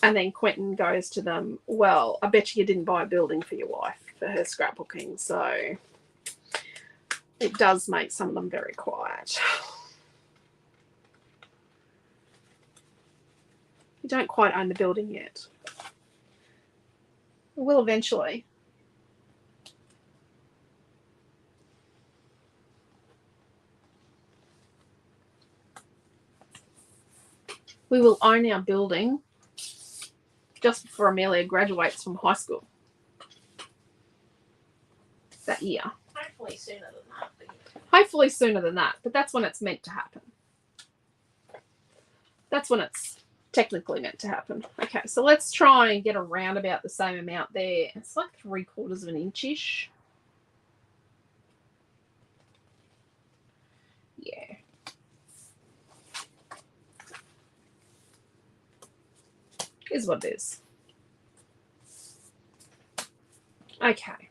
And then Quentin goes to them, well, I bet you didn't buy a building for your wife for her scrapbooking. So it does make some of them very quiet. You don't quite own the building yet. We will eventually. We will own our building just before Amelia graduates from high school that year.
Hopefully sooner than that.
Hopefully sooner than that, but that's when it's meant to happen. That's when it's technically meant to happen. Okay, so let's try and get around about the same amount there. It's like 3/4 of an inch-ish. Yeah. Is what it is. Okay.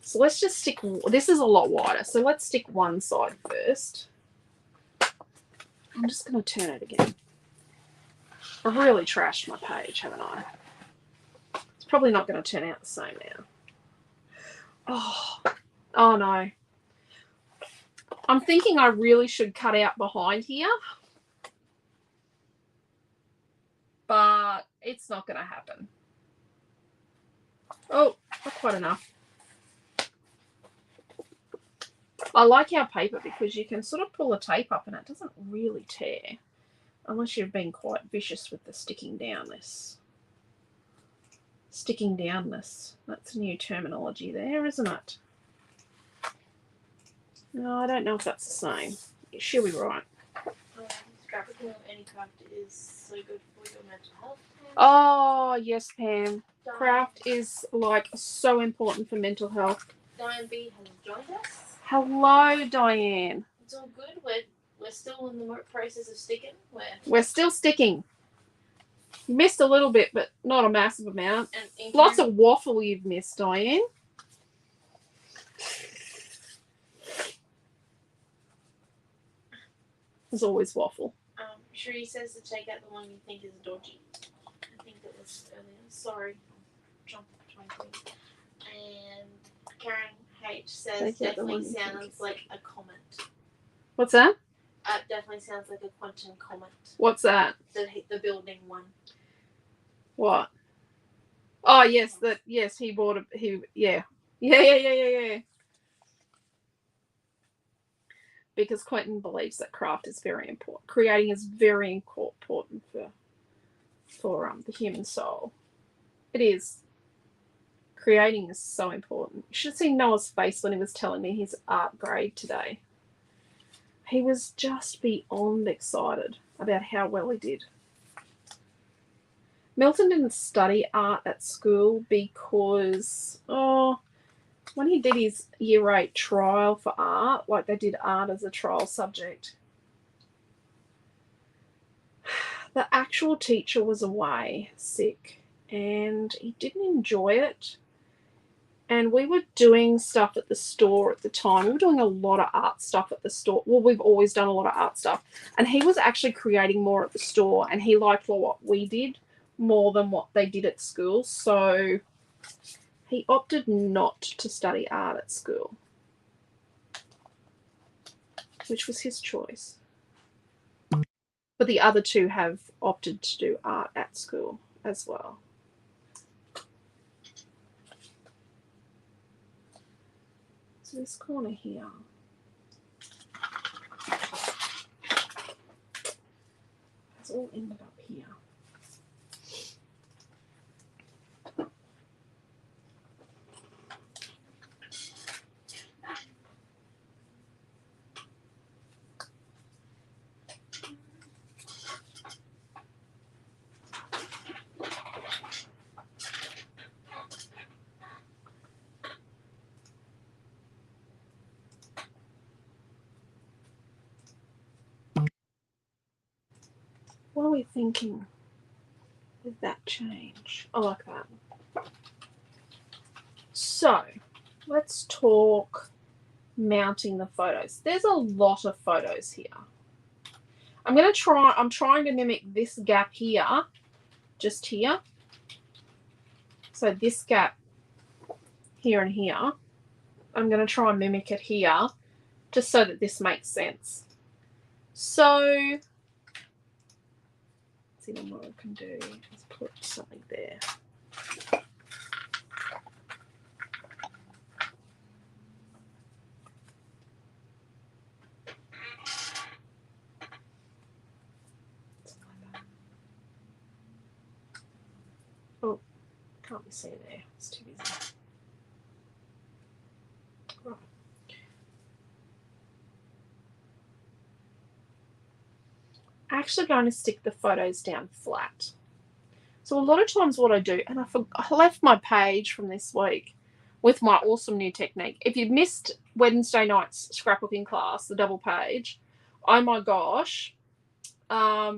So let's just stick, this is a lot wider, so let's stick one side first. I'm just going to turn it again. I've really trashed my page, haven't I? It's probably not going to turn out the same now. Oh no. I'm thinking I really should cut out behind here. But it's not going to happen. Oh, not quite enough. I like our paper because you can sort of pull the tape up and it doesn't really tear. Unless you've been quite vicious with the sticking downness. Sticking downness. That's a new terminology there, isn't it? No, I don't know if that's the same. She'll be right.
Scrapbooking of any craft is so good for your mental health.
Oh, yes, Pam. Craft is like so important for mental health.
Diane B has joined us.
Hello, Diane.
It's all good. We're still in the process of sticking.
We're still sticking. You missed a little bit, but not a massive amount.
And
lots of waffle you've missed, Diane. There's always waffle.
Cherie says to take out the one you think is dodgy. I think that was earlier. Sorry. Jump between. And Karen H says definitely sounds like a comment.
What's that?
Definitely sounds like a Quentin comment.
What's that?
The building one.
What? Oh yes, he bought yeah. Because Quentin believes that craft is very important. Creating is very important for the human soul. It is. Creating is so important. You should have seen Noah's face when he was telling me his art grade today. He was just beyond excited about how well he did. Milton didn't study art at school because, when he did his year 8 trial for art, like they did art as a trial subject, the actual teacher was away, sick, and he didn't enjoy it. And we were doing stuff at the store at the time. We were doing a lot of art stuff at the store. Well, we've always done a lot of art stuff. And he was actually creating more at the store, and he liked what we did more than what they did at school. So he opted not to study art at school, which was his choice. But the other two have opted to do art at school as well. So this corner here, has all ended up here. What are we thinking with that change? I like that. So let's talk mounting the photos. There's a lot of photos here. I'm trying to mimic this gap here, just here. So this gap here and here, I'm going to try and mimic it here, just so that this makes sense. So see what I can do is put something there. Oh, can't be seen there. It's too busy. Right. Actually going to stick the photos down flat. So a lot of times what I do, and I left my page from this week with my awesome new technique. If you missed Wednesday night's scrapbooking class, the double page, oh my gosh, I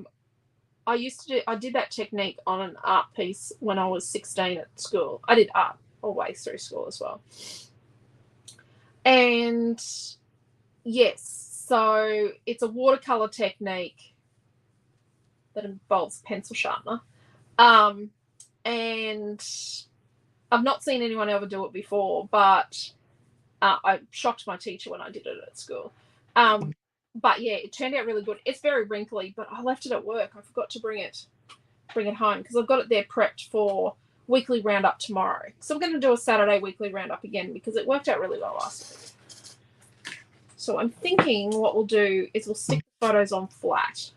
did that technique on an art piece when I was 16 at school. I did art all the way through school as well. And yes, so it's a watercolor technique that involves pencil sharpener. And I've not seen anyone ever do it before, but I shocked my teacher when I did it at school. But yeah, it turned out really good. It's very wrinkly, but I left it at work. I forgot to bring it home because I've got it there prepped for weekly roundup tomorrow. So I'm going to do a Saturday weekly roundup again because it worked out really well last week. So I'm thinking what we'll do is we'll stick the photos on flat.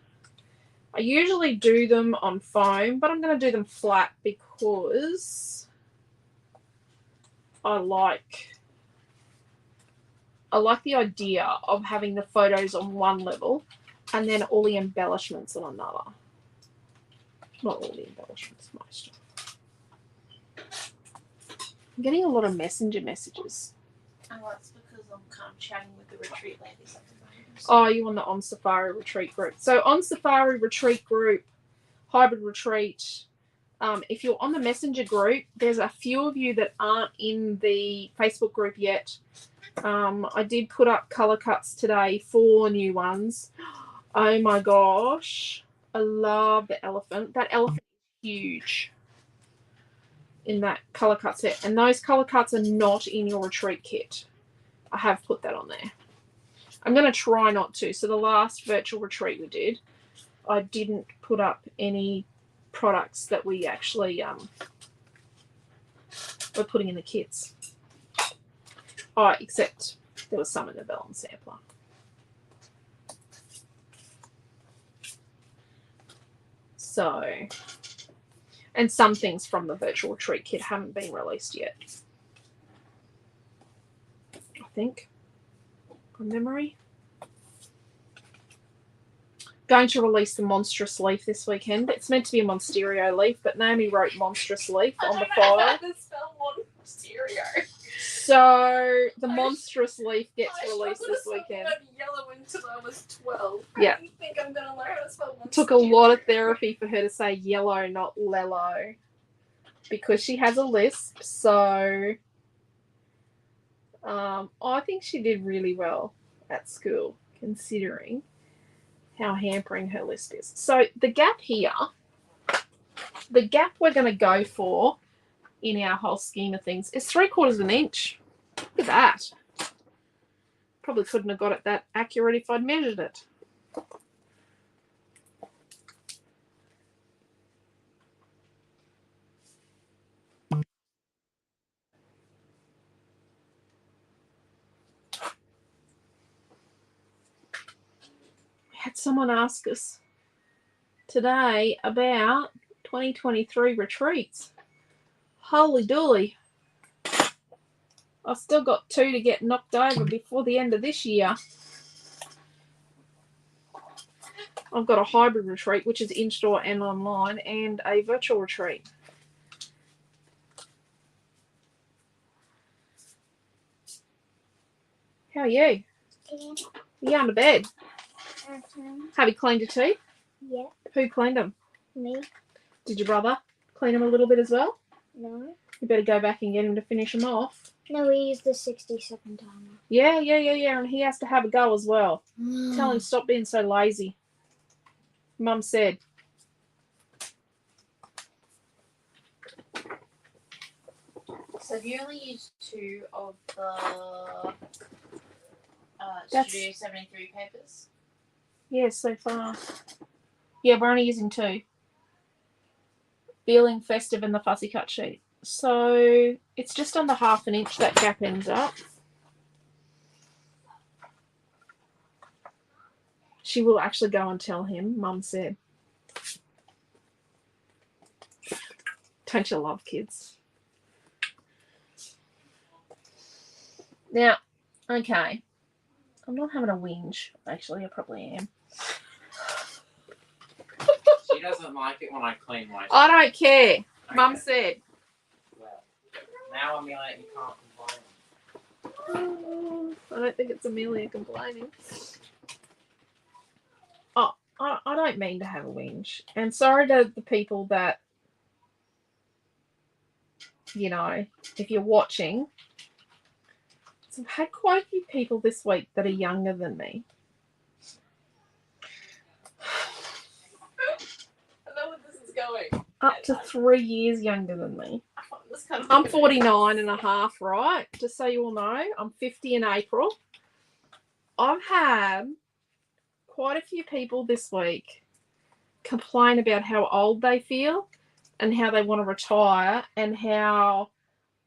I usually do them on foam, but I'm going to do them flat because I like the idea of having the photos on one level and then all the embellishments on another. Not all the embellishments, most of them. I'm getting a lot of messenger messages.
Oh, that's because I'm kind of chatting with the retreat ladies at the moment.
Oh, you on the On Safari retreat group. So On Safari retreat group, hybrid retreat, if you're on the messenger group, there's a few of you that aren't in the Facebook group yet. I did put up color cuts today, 4 new ones. Oh my gosh, I love the elephant. That elephant is huge in that color cut set, and those color cuts are not in your retreat kit. I have put that on there. I'm going to try not to. So the last virtual retreat we did, I didn't put up any products that we actually we're putting in the kits. Oh, except there was some in the vellum sampler. So, and some things from the virtual retreat kit haven't been released yet. I think, from memory. Going to release the monstrous leaf this weekend. It's meant to be a Monsterio leaf, but Naomi wrote monstrous leaf on the file.
I don't know how to spell Monsterio.
So the monstrous leaf gets released this weekend.
I yellow until I was 12.
Yeah.
I don't think I'm going to learn how to spell Monsterio.
It took a lot of therapy for her to say yellow, not lello, because she has a lisp. So I think she did really well at school, considering how hampering her lisp is. So the gap here, the gap we're going to go for in our whole scheme of things is 3/4 of an inch. Look at that. Probably couldn't have got it that accurate if I'd measured it. Had someone ask us today about 2023 retreats. Holy dooly. I've still got 2 to get knocked over before the end of this year. I've got a hybrid retreat, which is in-store and online, and a virtual retreat. How are you?
Yeah.
You under bed? Have you cleaned your teeth?
Yeah.
Who cleaned them?
Me?
Did your brother clean them a little bit as well?
No.
You better go back and get him to finish them off.
No, we used the 60-second timer.
Yeah, and he has to have a go as well. Tell him stop being so lazy. Mum said.
So have you only used 2 of the
That's-
Studio 73 papers?
Yeah, so far. Yeah, we're only using 2. Feeling Festive and the Fussy Cut sheet. So it's just under 1/2 an inch that gap ends up. She will actually go and tell him, Mum said. Don't you love kids? Now, okay. I'm not having a whinge. Actually, I probably am.
She doesn't like it when I clean my
I don't care.
Okay.
Mum said.
Well, now Amelia, you can't complain.
I don't think it's Amelia complaining. Oh, I don't mean to have a whinge. And sorry to the people that, you know, if you're watching. So I've had quite a few people this week that are younger than me.
I know where this is going.
Up to 3 years younger than me.
This kind of
I'm 49 and a half, right? Just so you all know, I'm 50 in April. I've had quite a few people this week complain about how old they feel and how they want to retire and how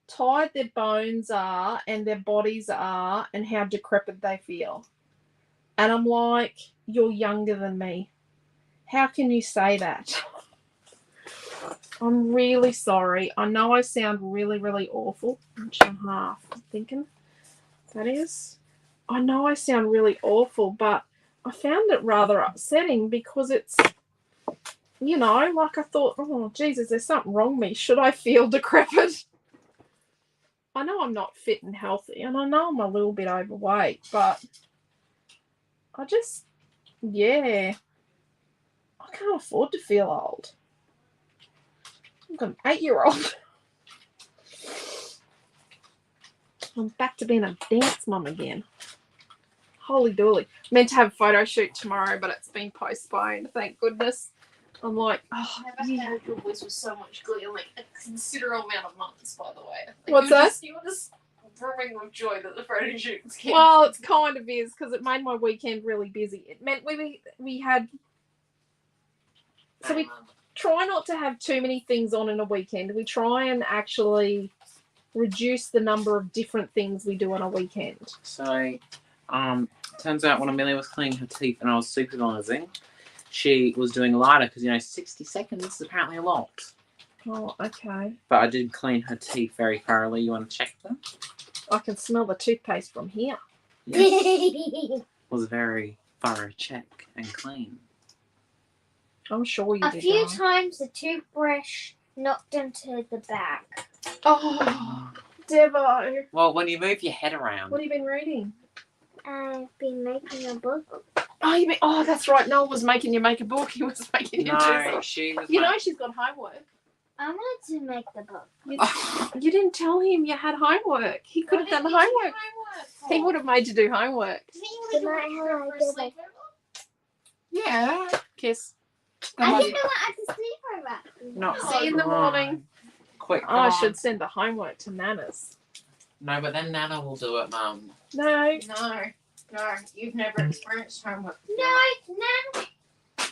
tired their bones are and their bodies are and how decrepit they feel. And I'm like, you're younger than me. How can you say that? I'm really sorry. I know I sound really, really awful. Inch and a half, I'm thinking that is. I know I sound really awful, but I found it rather upsetting because it's, you know, like I thought, oh, Jesus, there's something wrong with me. Should I feel decrepit? I know I'm not fit and healthy, and I know I'm a little bit overweight, but I just, yeah, I can't afford to feel old. I've got an 8-year-old. I'm back to being a dance mum again. Holy dooly. Meant to have a photo shoot tomorrow, but it's been postponed, thank goodness. I'm like, oh,
Never
yeah.
heard your voice with so much glee in like a considerable amount of months, by the way. Like,
What's that?
You were just brimming with joy that the photo shoot was cancelled.
Well, it's kind of is because it made my weekend really busy. It meant we had. So we try not to have too many things on in a weekend. We try and actually reduce the number of different things we do on a weekend.
So, turns out when Amelia was cleaning her teeth and I was supervising, she was doing lighter because, you know, 60 seconds is apparently a lot.
Oh, okay.
But I did clean her teeth very thoroughly. You want to check them?
I can smell the toothpaste from here.
Yes. Was a very thorough check and clean.
I'm sure you
A
did.
few
Darren.
times the toothbrush knocked into the back.
Oh, Devo.
Well, when you move your head around.
What have you been reading?
I've been making a book.
Oh, that's right. Noel was making you make a book. He was making you do
No,
something.
she was.
You know she's got homework.
I wanted to make the book.
You didn't tell him you had homework. He could have done the homework. He would have made you do homework.
Good night, hello, good night.
Yeah. Kiss.
I didn't know what I could sleep over.
No.
See you in the morning.
Quick.
Oh, I
come
should
on.
send the homework to Nana's.
No, but then Nana will do it, Mum.
No.
No, you've never experienced homework.
No,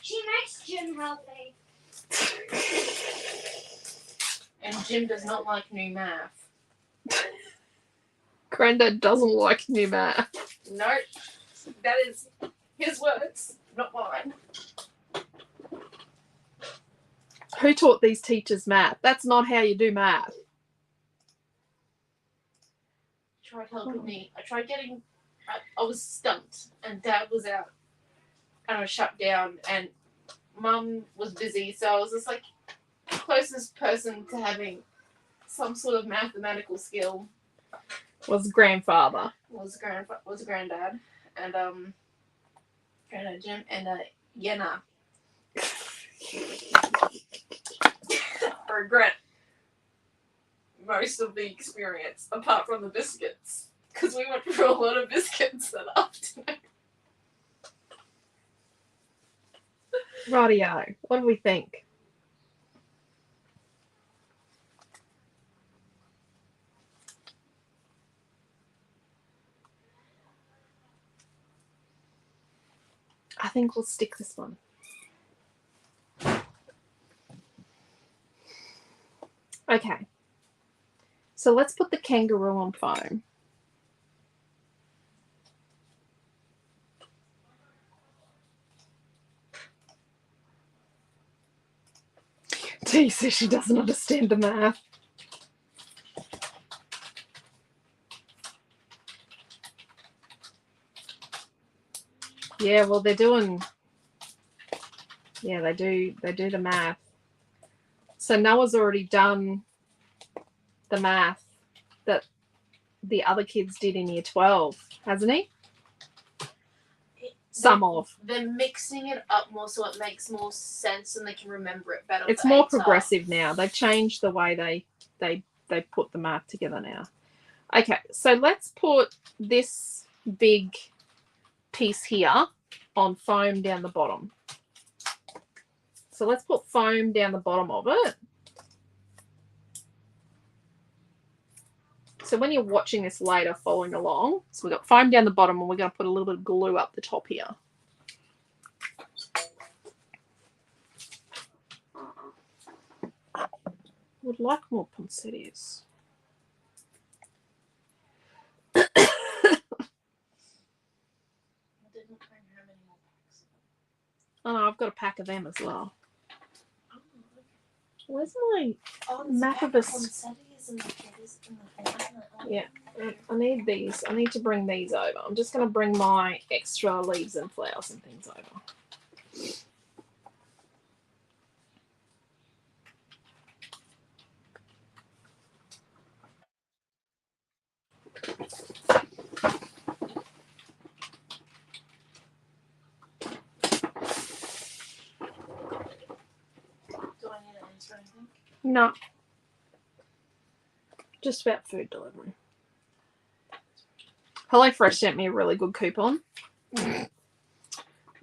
she makes Jim help me.
And Jim does not like new math.
Grandad doesn't like new math.
No, that is his words, not mine.
Who taught these teachers math? That's not how you do math.
Tried helping me. I tried getting. I was stumped, and Dad was out, and I was shut down, and Mum was busy, so I was just like closest person to having some sort of mathematical skill
Was grandfather.
was granddad, and Granddad Jim, and Yenna. I regret most of the experience, apart from the biscuits, because we went through a lot of biscuits that afternoon.
Rightio. What do we think? I think we'll stick this one. Okay. So let's put the kangaroo on foam. T says she doesn't understand the math. Yeah, well, they're doing. Yeah, they do the math. So Noah's already done the math that the other kids did in year 12, hasn't he? Some of.
They're mixing it up more so it makes more sense and they can remember it better.
It's more progressive now. They've changed the way they put the math together now. Okay, so let's put this big piece here on foam down the bottom. So let's put foam down the bottom of it. So when you're watching this later, following along, so we've got foam down the bottom and we're going to put a little bit of glue up the top here. Would like more poinsettias. Oh no, I've got a pack of them as well. Where's my map of us? Yeah, I need these. I need to bring these over. I'm just going to bring my extra leaves and flowers and things over.
Do I need to answer anything?
No. Just about food delivery. HelloFresh sent me a really good coupon.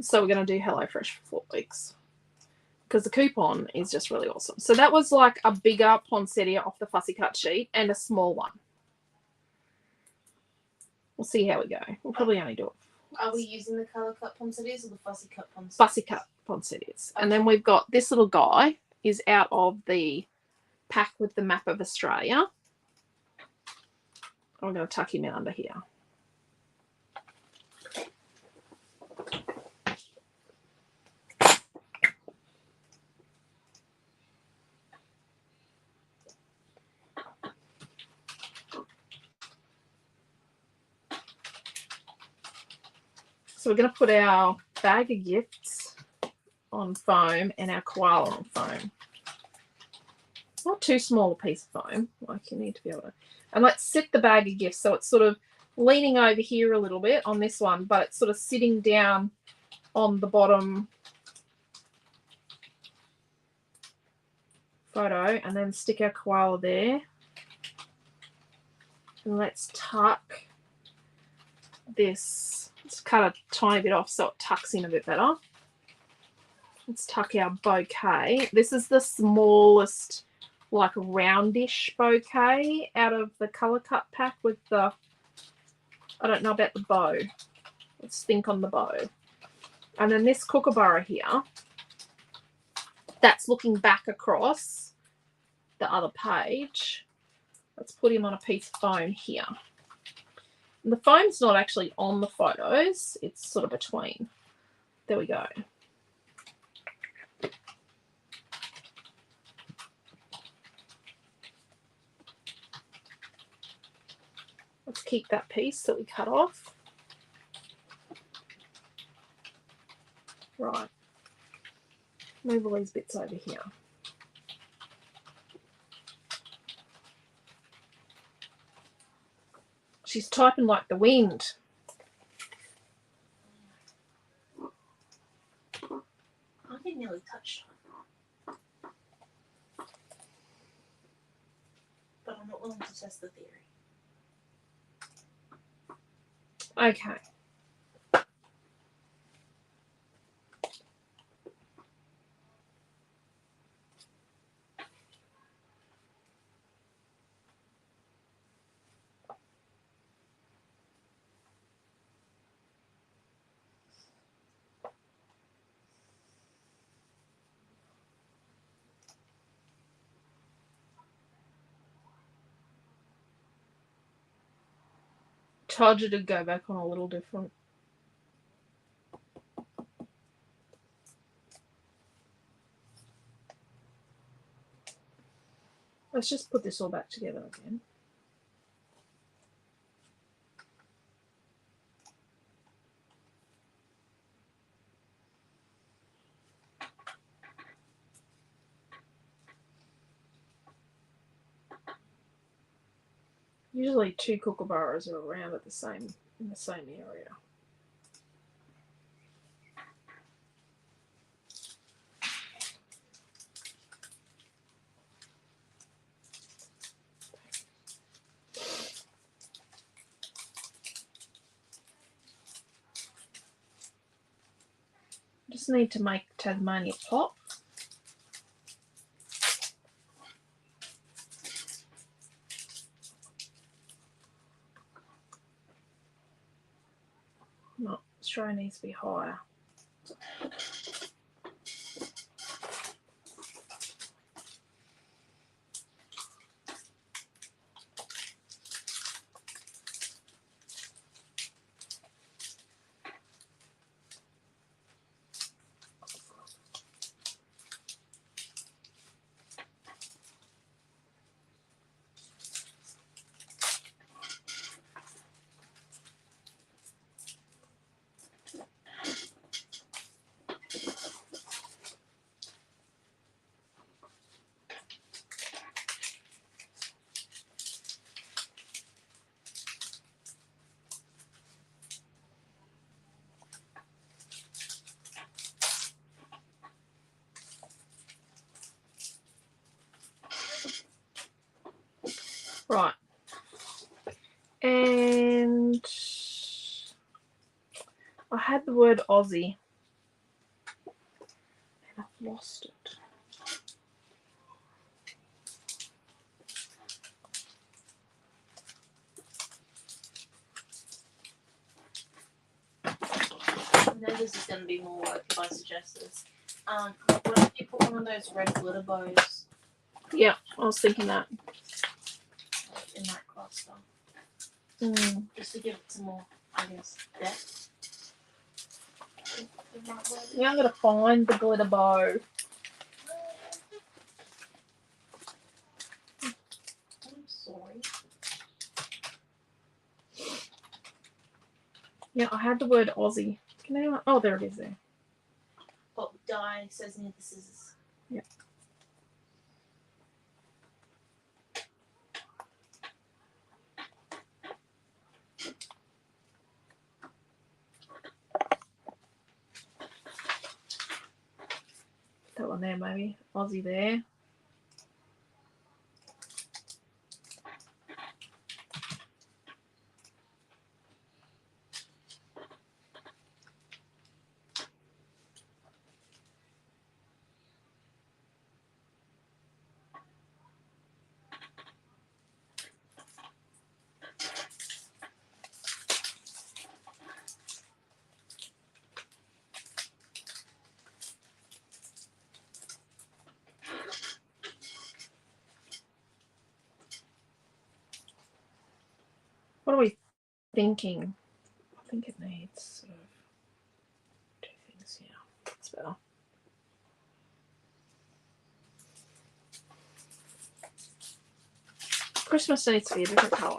So we're going to do HelloFresh for 4 weeks. Because the coupon is just really awesome. So that was like a bigger poinsettia off the fussy cut sheet and a small one. We'll see how we go. We'll probably only do it.
Are we using the colour cut poinsettias or the fussy cut poinsettias?
Fussy cut poinsettias. And then we've got this little guy is out of the pack with the map of Australia. I'm going to tuck him in under here. So we're going to put our bag of gifts on foam and our koala on foam. Not too small a piece of foam, like you need to be able to. And let's sit the bag of gifts so it's sort of leaning over here a little bit on this one, but it's sort of sitting down on the bottom photo, and then stick our koala there. And let's tuck this. Let's cut a tiny bit off so it tucks in a bit better. Let's tuck our bouquet. This is the smallest, like roundish bouquet out of the colour cut pack with the, I don't know about the bow. Let's think on the bow. And then this kookaburra here, that's looking back across the other page. Let's put him on a piece of foam here. And the foam's not actually on the photos, it's sort of between. There we go. Let's keep that piece that we cut off. Right. Move all these bits over here. She's typing like the wind.
I think nearly touched on. But I'm not willing to test the theory.
Okay. Told you to go back on a little different. Let's just put this all back together again. Usually 2 kookaburras are around at the same, in the same area. Just need to make Tasmania pop. No, Australia needs to be higher. Right. And I had the word Aussie and I've lost it.
I know this is going to be more work if I suggest this. What if you put one of those red glitter bows
Yeah, I was thinking that.
in that cluster? Just to give it some more, I guess, depth.
Yeah, I'm gonna find the glitter bow.
I'm sorry.
Yeah, I had the word Aussie. Can anyone? Oh, there it is there.
Oh, die says near the scissors.
Yeah. That one there, maybe. Aussie there. What are we thinking? I think it needs sort of two things here. That's better. Christmas needs to be a different colour.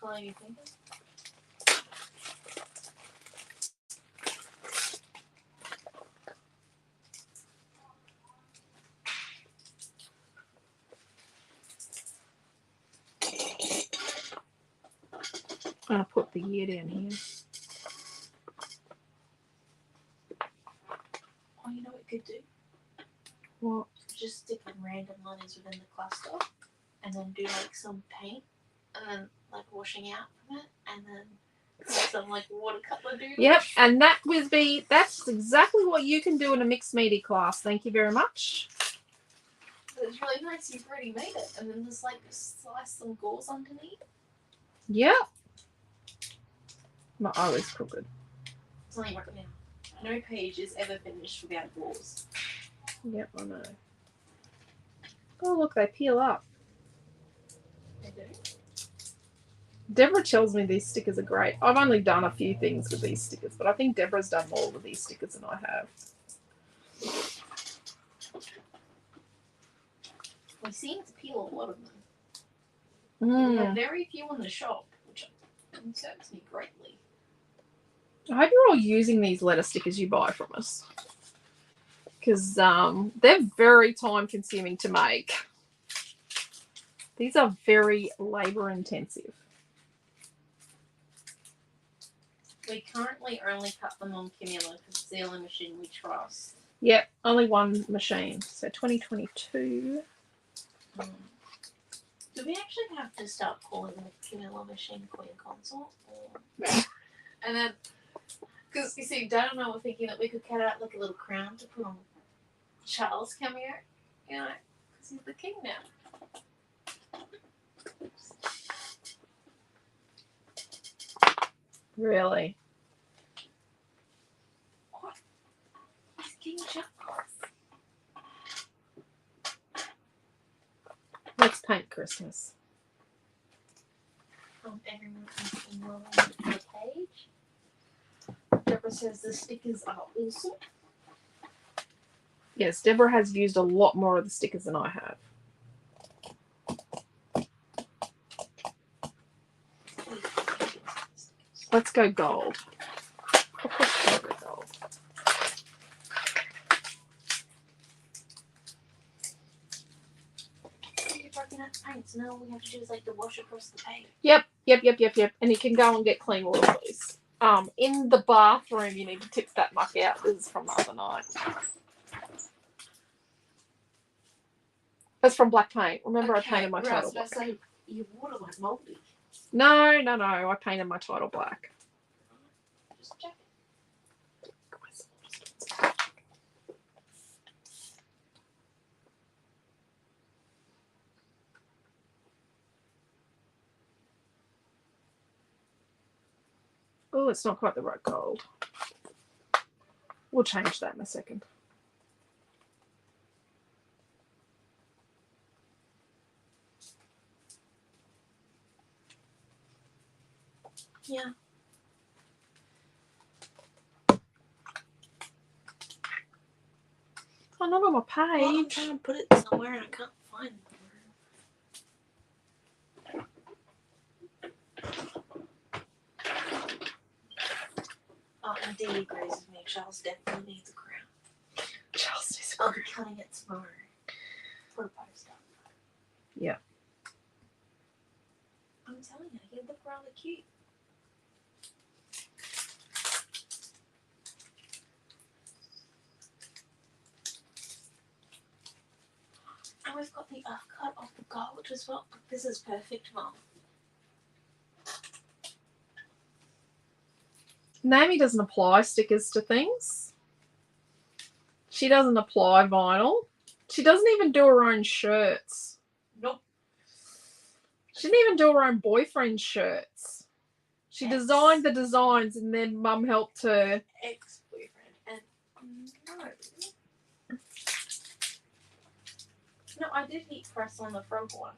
What are you thinking?
I'm going to put the year down here.
Oh, you know what you could do?
What?
Just stick in random letters within the cluster, and then do like some paint, and then like washing out from it, and then some like watercolor doodle.
Yep, and that would be, that's exactly what you can do in a mixed media class. Thank you very much.
It's really nice. You've already made it, and then there's like slice some gauze underneath.
Yep. My eye is crooked.
I'm telling you right now, no page is ever finished without gauze.
Yep, I know. Oh, look, they peel up.
They do.
Deborah tells me these stickers are great. I've only done a few things with these stickers, but I think Deborah's done more with these stickers than I have.
We seem to peel a lot of them. We have
Mm.
very few in the shop, which concerns me greatly.
I hope you're all using these letter stickers you buy from us, because they're very time consuming to make. These are very labor intensive.
We currently only cut them on Camilla because it's the only machine we trust.
Yep, only one machine. So 2022.
Do we actually have to start calling the Camilla machine Queen Consort? And then, because you see, Dad and I were thinking that we could cut out like a little crown to put on Charles' cameo, you know, because he's the king now.
Really?
What? He's King Charles.
Let's paint Christmas.
Everyone is enrolling on the page. Deborah says the stickers are awesome.
Yes, Deborah has used a lot more of the stickers than I have. Let's go gold. Of course, we'll go gold.
You're broken out the paint, so now all we have to do is like the wash across the page.
Yep. And you can go and get clean water, please. In the bathroom, you need to tip that muck out. This is from the other night. That's from black paint. Remember, I painted my title black.
Say, your water went moldy.
No. I painted my title black.
Just check it.
Oh, it's not quite the right gold. We'll change that in a second.
Yeah.
Oh, not on my
Well, I'm
page.
trying to put it somewhere and I can't find it. Oh, and Dee agrees with me. Charles definitely needs a crown.
Charles needs
I'll be cutting it tomorrow. For a poster.
Yeah.
I'm telling you, he'd look rather cute. And we've got the uncut of the gold as well. This is perfect, Mum.
Naomi doesn't apply stickers to things. She doesn't apply vinyl. She doesn't even do her own shirts.
Nope.
She didn't even do her own boyfriend's shirts. She designed the designs and then Mum helped her.
Ex-boyfriend. And no. No, I did heat press on the front one.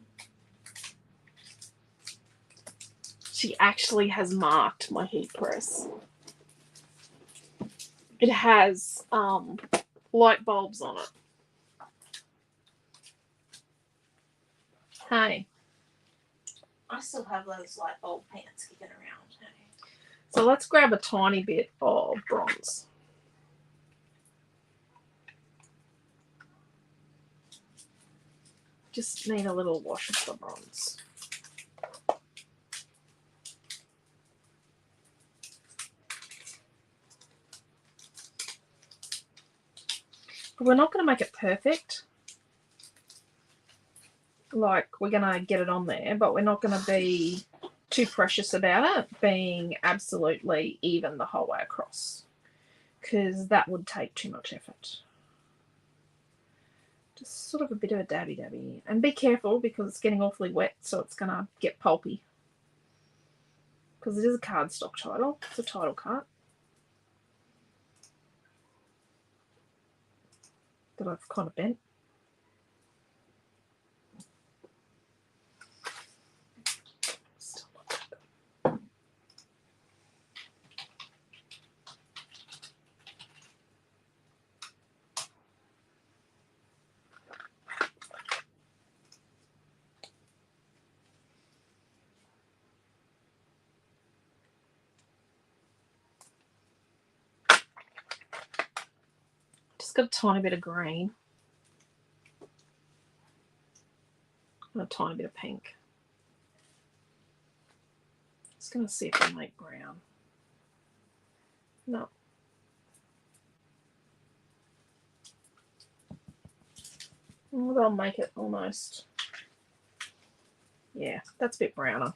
She actually has marked my heat press. It has light bulbs on it. Hey.
I still have those light bulb pants kicking around. Hey.
So let's grab a tiny bit of bronze. Just need a little wash of the bronze. But we're not going to make it perfect. Like, we're going to get it on there, but we're not going to be too precious about it being absolutely even the whole way across, because that would take too much effort. Just sort of a bit of a dabby. And be careful because it's getting awfully wet, so it's going to get pulpy. Because it is a cardstock title. It's a title card that I've kind of bent. Just got a tiny bit of green. And a tiny bit of pink. Just going to see if I make brown. No. Well, that'll make it almost. Yeah, that's a bit browner.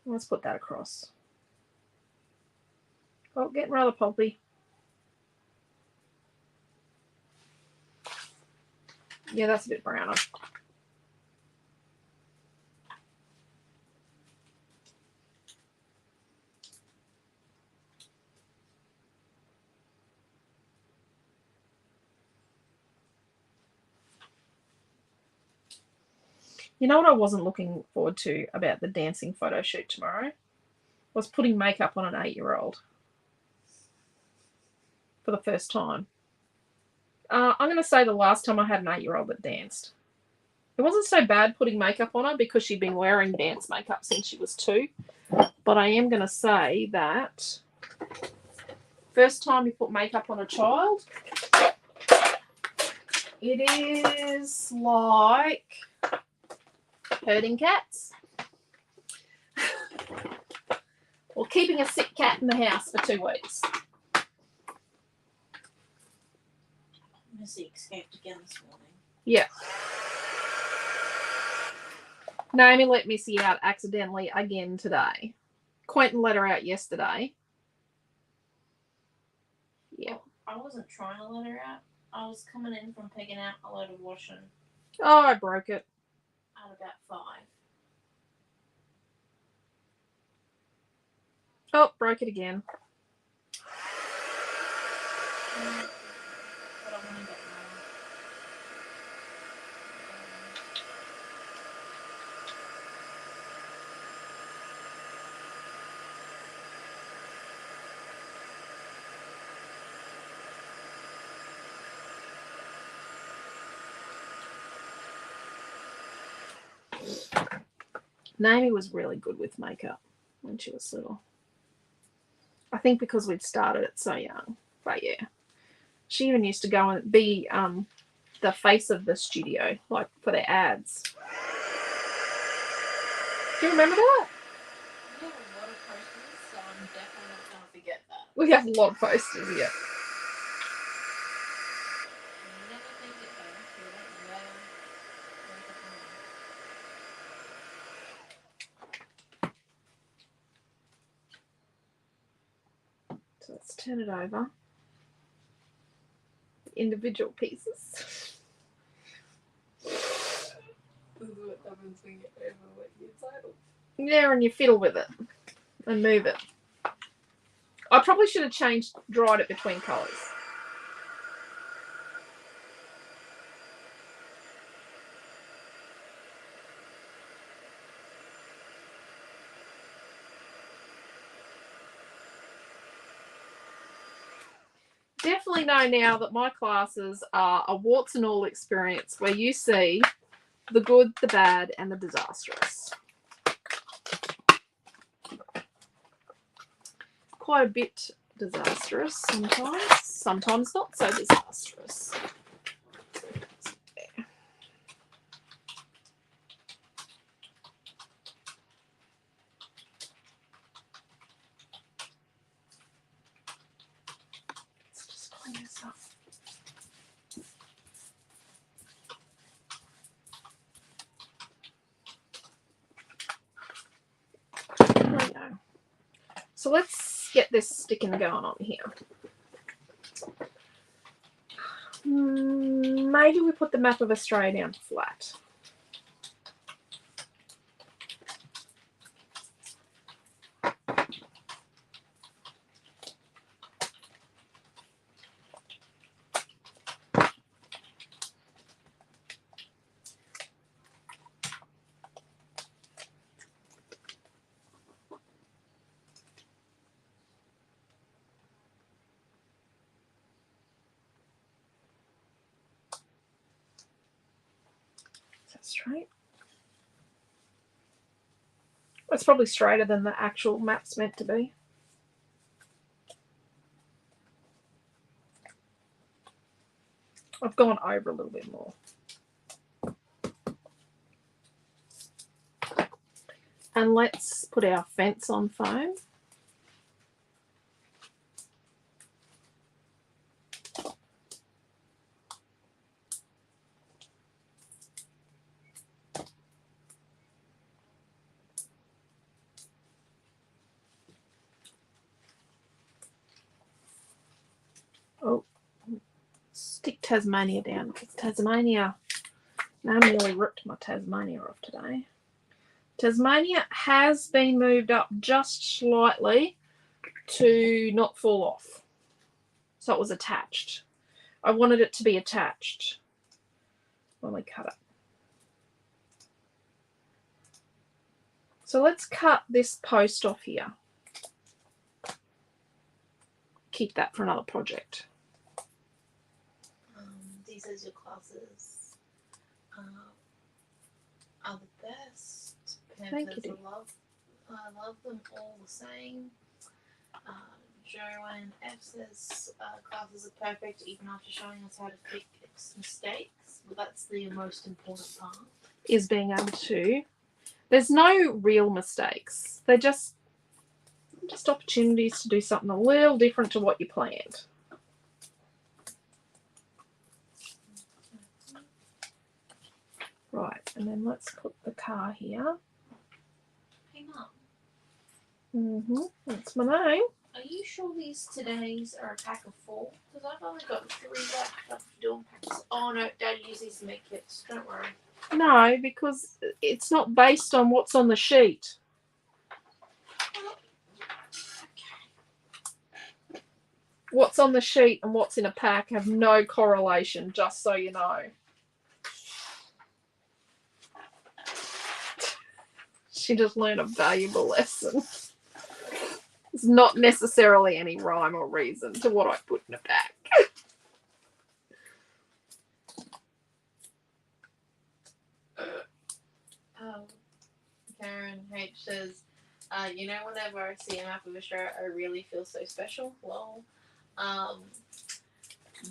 Let's put that across. Oh, getting rather pulpy. Yeah, that's a bit browner. You know what I wasn't looking forward to about the dancing photo shoot tomorrow? Was putting makeup on an 8-year-old for the first time. I'm going to say the last time I had an 8-year-old that danced. It wasn't so bad putting makeup on her because she'd been wearing dance makeup since she was 2. But I am going to say that first time you put makeup on a child, it is like herding cats. Or keeping a sick cat in the house for 2 weeks.
Missy escaped again this morning.
Yeah. Naomi let Missy out accidentally again today. Quentin let her out yesterday. Yeah.
Well, I wasn't trying to let her out. I was coming in from picking out a load of washing
Oh, I broke it.
at about 5.
Oh, broke it again.
But I want to get more.
Naomi was really good with makeup when she was little. I think because we'd started it so young. But yeah. She even used to go and be the face of the studio, like for their ads. Do you remember that?
We have a lot of posters, so I'm definitely not going to forget that.
We have a lot of posters, yeah.
I never think it though. You don't never wake up on
So let's turn it over. Individual pieces.
This is what happens when you overwork your title.
Yeah, and you fiddle with it and move it. I probably should have dried it between colours. Definitely know now that my classes are a warts and all experience where you see the good, the bad, and the disastrous. Quite a bit disastrous sometimes not so disastrous. Let's just clean this up. There we go. So let's get this sticking going on here. Maybe we put the map of Australia down flat. Straight. It's probably straighter than the actual map's meant to be. I've gone over a little bit more. And let's put our fence on foam. Oh, stick Tasmania down because Tasmania, now nearly ripped my Tasmania off today. Tasmania has been moved up just slightly to not fall off. So it was attached. I wanted it to be attached when we cut it. So let's cut this post off here. Keep that for another project.
These as your classes are the best.
Thank you.
I love them all the same. Joanne F says classes are perfect even after showing us how to fix mistakes. But that's the most important part.
Is being able to. There's no real mistakes. They're just opportunities to do something a little different to what you planned. Right, and then let's put the car here.
Hey Mum,
That's my name.
are you sure these today's are a pack of 4? Because I've only got 3 left after doing packs. Oh no, Dad used these to make kits. Don't worry.
No, because it's not based on what's on the sheet. what's on the sheet and what's in a pack have no correlation, just so you know. She just learned a valuable lesson. There's not necessarily any rhyme or reason to what I put in a pack.
Karen H says, you know, whenever I see a map of Australia, I really feel so special. Lol.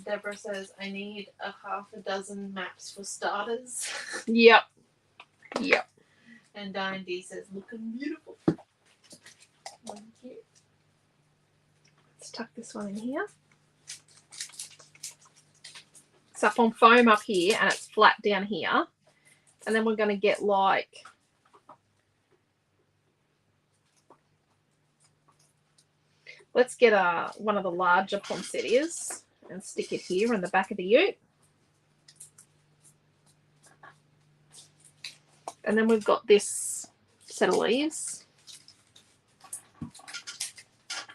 Deborah says, I need a half a dozen maps for starters.
Yep. Yep.
And Diane D says, looking beautiful. Thank you.
Let's tuck this one in here. It's up on foam up here and it's flat down here. And then we're going to get like, let's get one of the larger poinsettias and stick it here in the back of the ute. And then we've got this set of leaves.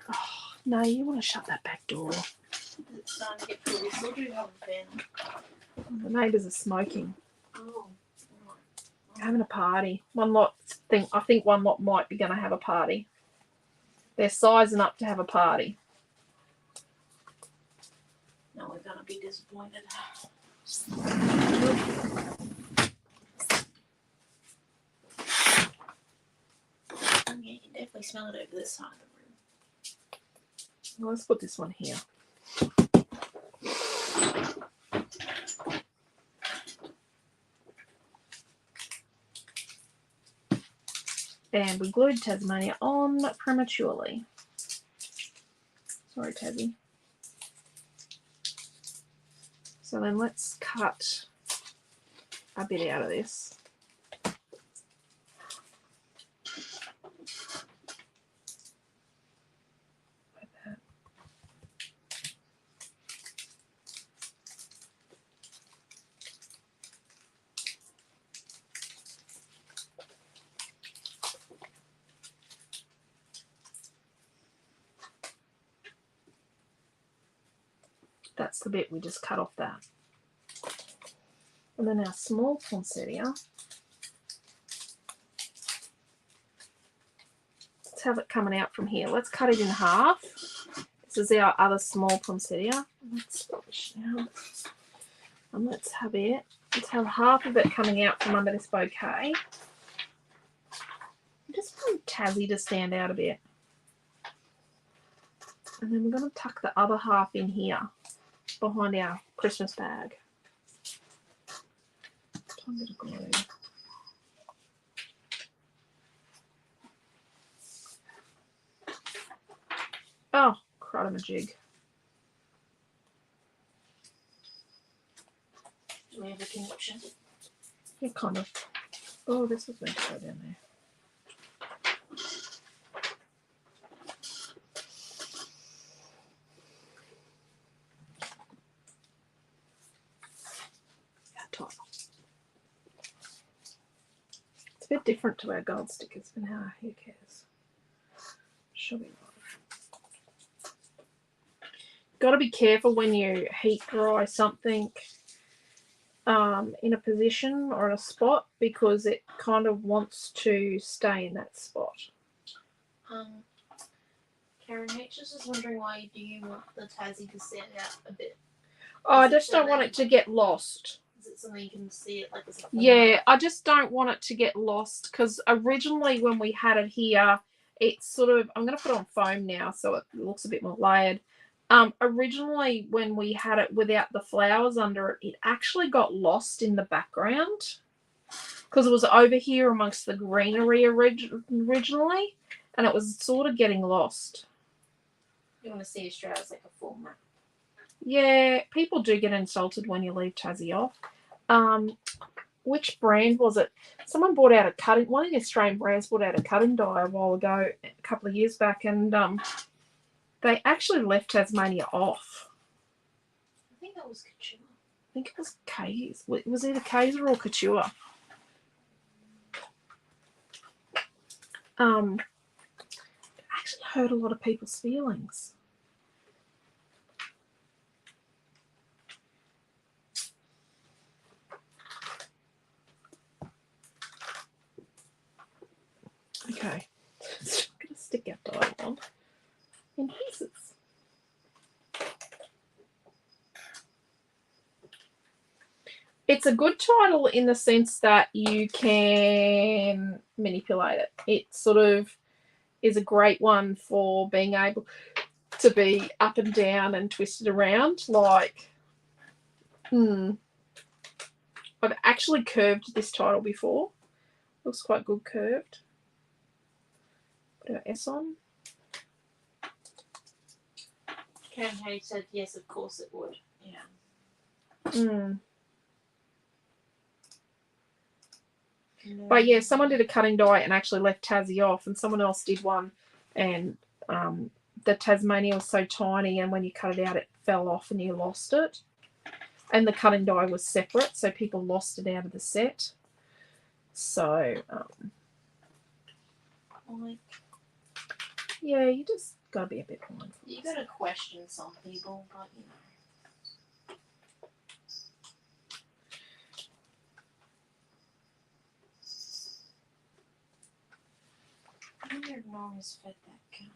Oh, no, you want to shut that back door.
It's starting to get pretty whistle. Do you have a fan?
The neighbours are smoking.
Oh.
Having a party. I think one lot might be going to have a party. They're sizing up to have a party.
No, we're going to be disappointed. Yeah, you can definitely smell it over this side of the room.
Well, let's put this one here. And we glued Tasmania on prematurely. Sorry, Tassie. So then let's cut a bit out of this. Like that. That's the bit we just cut off that. And then our small poinsettia. Let's have it coming out from here. Let's cut it in half. This is our other small poinsettia. Let's polish now. And let's have half of it coming out from under this bouquet. I just want Tassie to stand out a bit. And then we're going to tuck the other half in here behind our Christmas bag. A bit of glue. Oh, crud-a-majig.
Do we have a connection?
Yeah, kind of. Oh, this was meant to go down there. Top. It's a bit different to our gold stickers, but now who cares? She'll be right. Got to be careful when you heat dry something in a position or in a spot, because it kind of wants to stay in that spot.
Karen H is just wondering, why do you want the Tassie to stand out a bit?
Oh, I just don't want it to get lost.
Is it something you can see it like as a
Yeah, I just don't want it to get lost, because originally when we had it here, it's sort of, I'm going to put it on foam now so it looks a bit more layered. Originally when we had it without the flowers under it, it actually got lost in the background because it was over here amongst the greenery originally, and it was sort of getting lost.
You want to see Australia as like a full map.
Yeah, people do get insulted when you leave Tassie off. Which brand was it? Someone bought out a cutting, one of the Australian brands bought out a cutting die a while ago, a couple of years back, and they actually left Tasmania off.
I think that was Couture.
I think it was K's. It was either Kaiser or Couture. It actually hurt a lot of people's feelings. Okay. I'm going to stick our die on in pieces. It's a good title in the sense that you can manipulate it. It sort of is a great one for being able to be up and down and twisted around. Like, I've actually curved this title before. Looks quite good curved. Put our S on.
Karen Hay said yes, of course it would. Yeah.
No. But yeah, someone did a cutting die and actually left Tassie off, and someone else did one, and the Tasmania was so tiny, and when you cut it out, it fell off and you lost it. And the cutting die was separate, so people lost it out of the set. So, yeah, you just got to be a bit mindful.
You got to question some people, but you know. I wonder if Norma's fed that cat.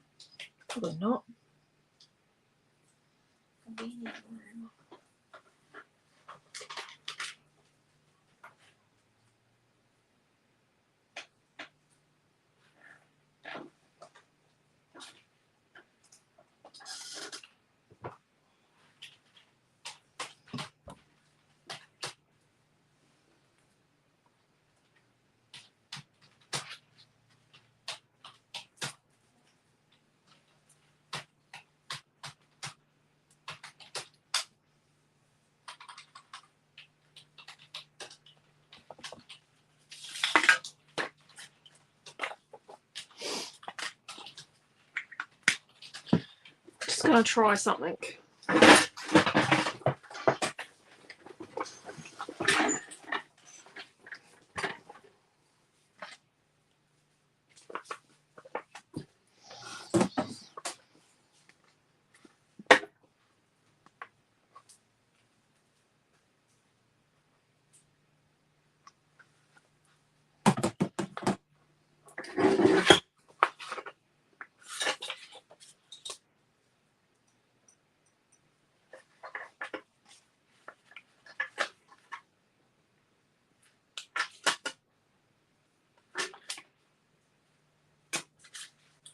Probably not.
Convenient room.
Just going to try something.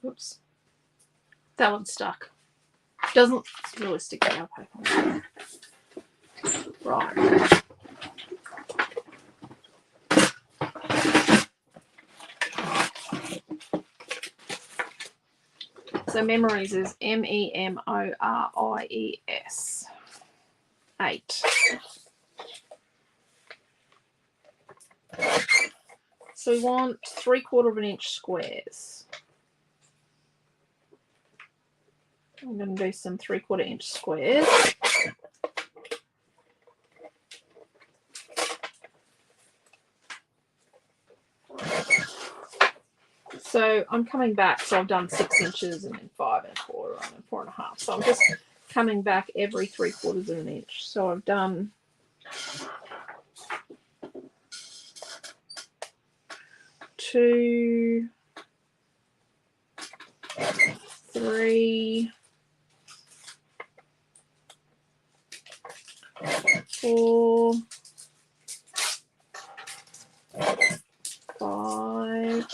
Oops. That one's stuck. Doesn't really stick to our paper. Right. So memories is MEMORIES. 8. So we want 3/4 inch squares. I'm going to do some 3/4 inch squares. So I'm coming back, so I've done 6 inches and then 5 1/4 and then 4 1/2. So I'm just coming back every 3/4 inch. So I've done 2, 3, 4, 5.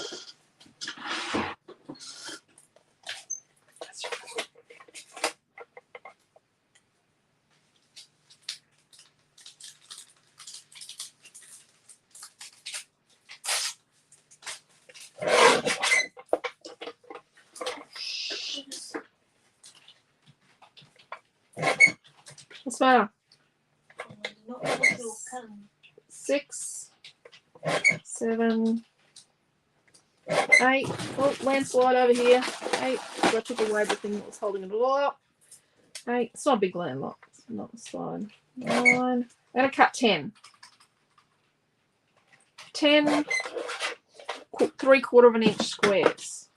What's the matter? 6, 7, 8. Oh, landslide over here. 8. I took away the thing that was holding it all up. 8. It's not a big landlock. It's not a slide. 9. I'm going to cut 10. 10 3/4 inch squares.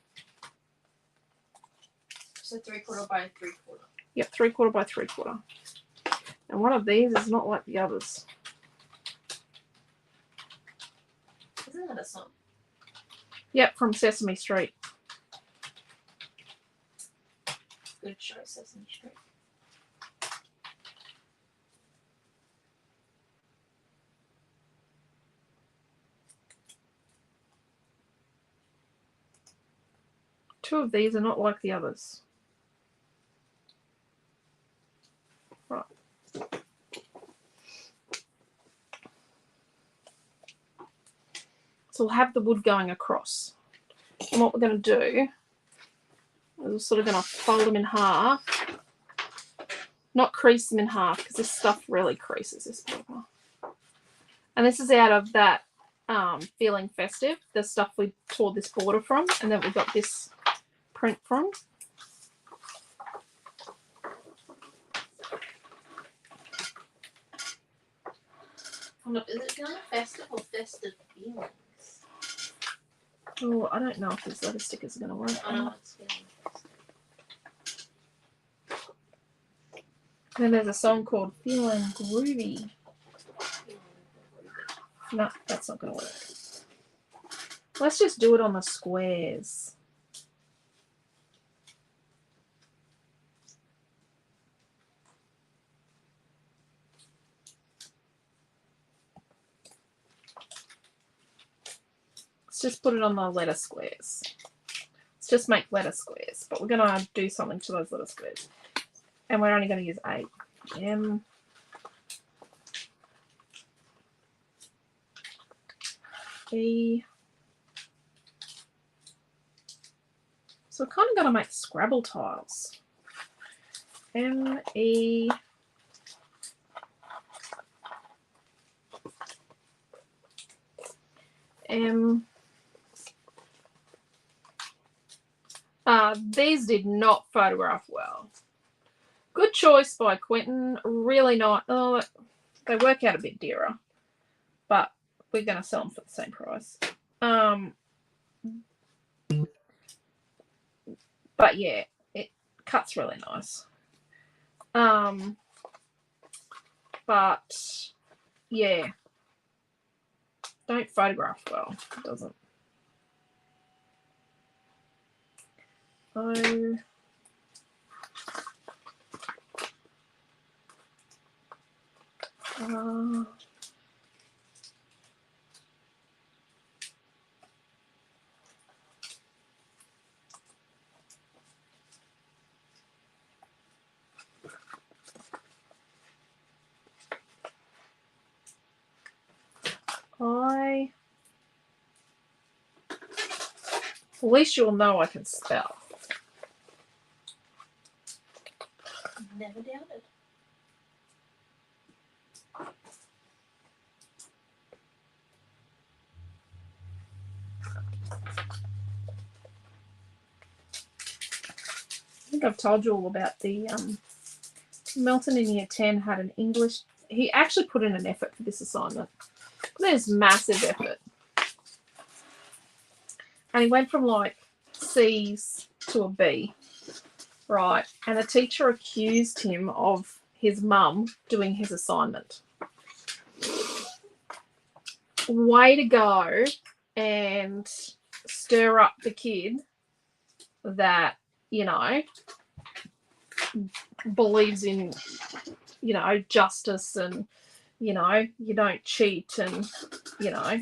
So 3/4 by 3/4.
Yep, 3/4 by 3/4. And one of these is not like the others.
Isn't that a song?
Yep, from Sesame Street.
Good show, Sesame Street.
Two of these are not like the others. Right. So we'll have the wood going across. And what we're going to do is we're sort of going to fold them in half. Not crease them in half because this stuff really creases this paper. And this is out of that Feeling Festive, the stuff we tore this border from, and then we got this print from.
Is it Feeling Festive or Festive Feelings?
Oh, I don't know if these letter stickers are going to work.
Oh, no, it's Feeling Festive.
Then there's a song called Feeling Groovy. No, that's not going to work. Let's just do it on the squares. Let's just put it on the letter squares. Let's just make letter squares, but we're going to do something to those letter squares. And we're only going to use 8. M. E. So we're kind of going to make Scrabble tiles. M, E, M. These did not photograph well. Good choice by Quentin. Really not. Oh, they work out a bit dearer, but we're going to sell them for the same price. But yeah, it cuts really nice. But yeah, don't photograph well. It doesn't. Oh. At least you'll know I can spell.
Never doubted.
I think I've told you all about the Melton in Year 10 had an English. He actually put in an effort for this assignment. There's massive effort. And he went from like C's to a B, right? And the teacher accused him of his mum doing his assignment. Way to go and stir up the kid that, you know, believes in, you know, justice and, you know, you don't cheat and, you know,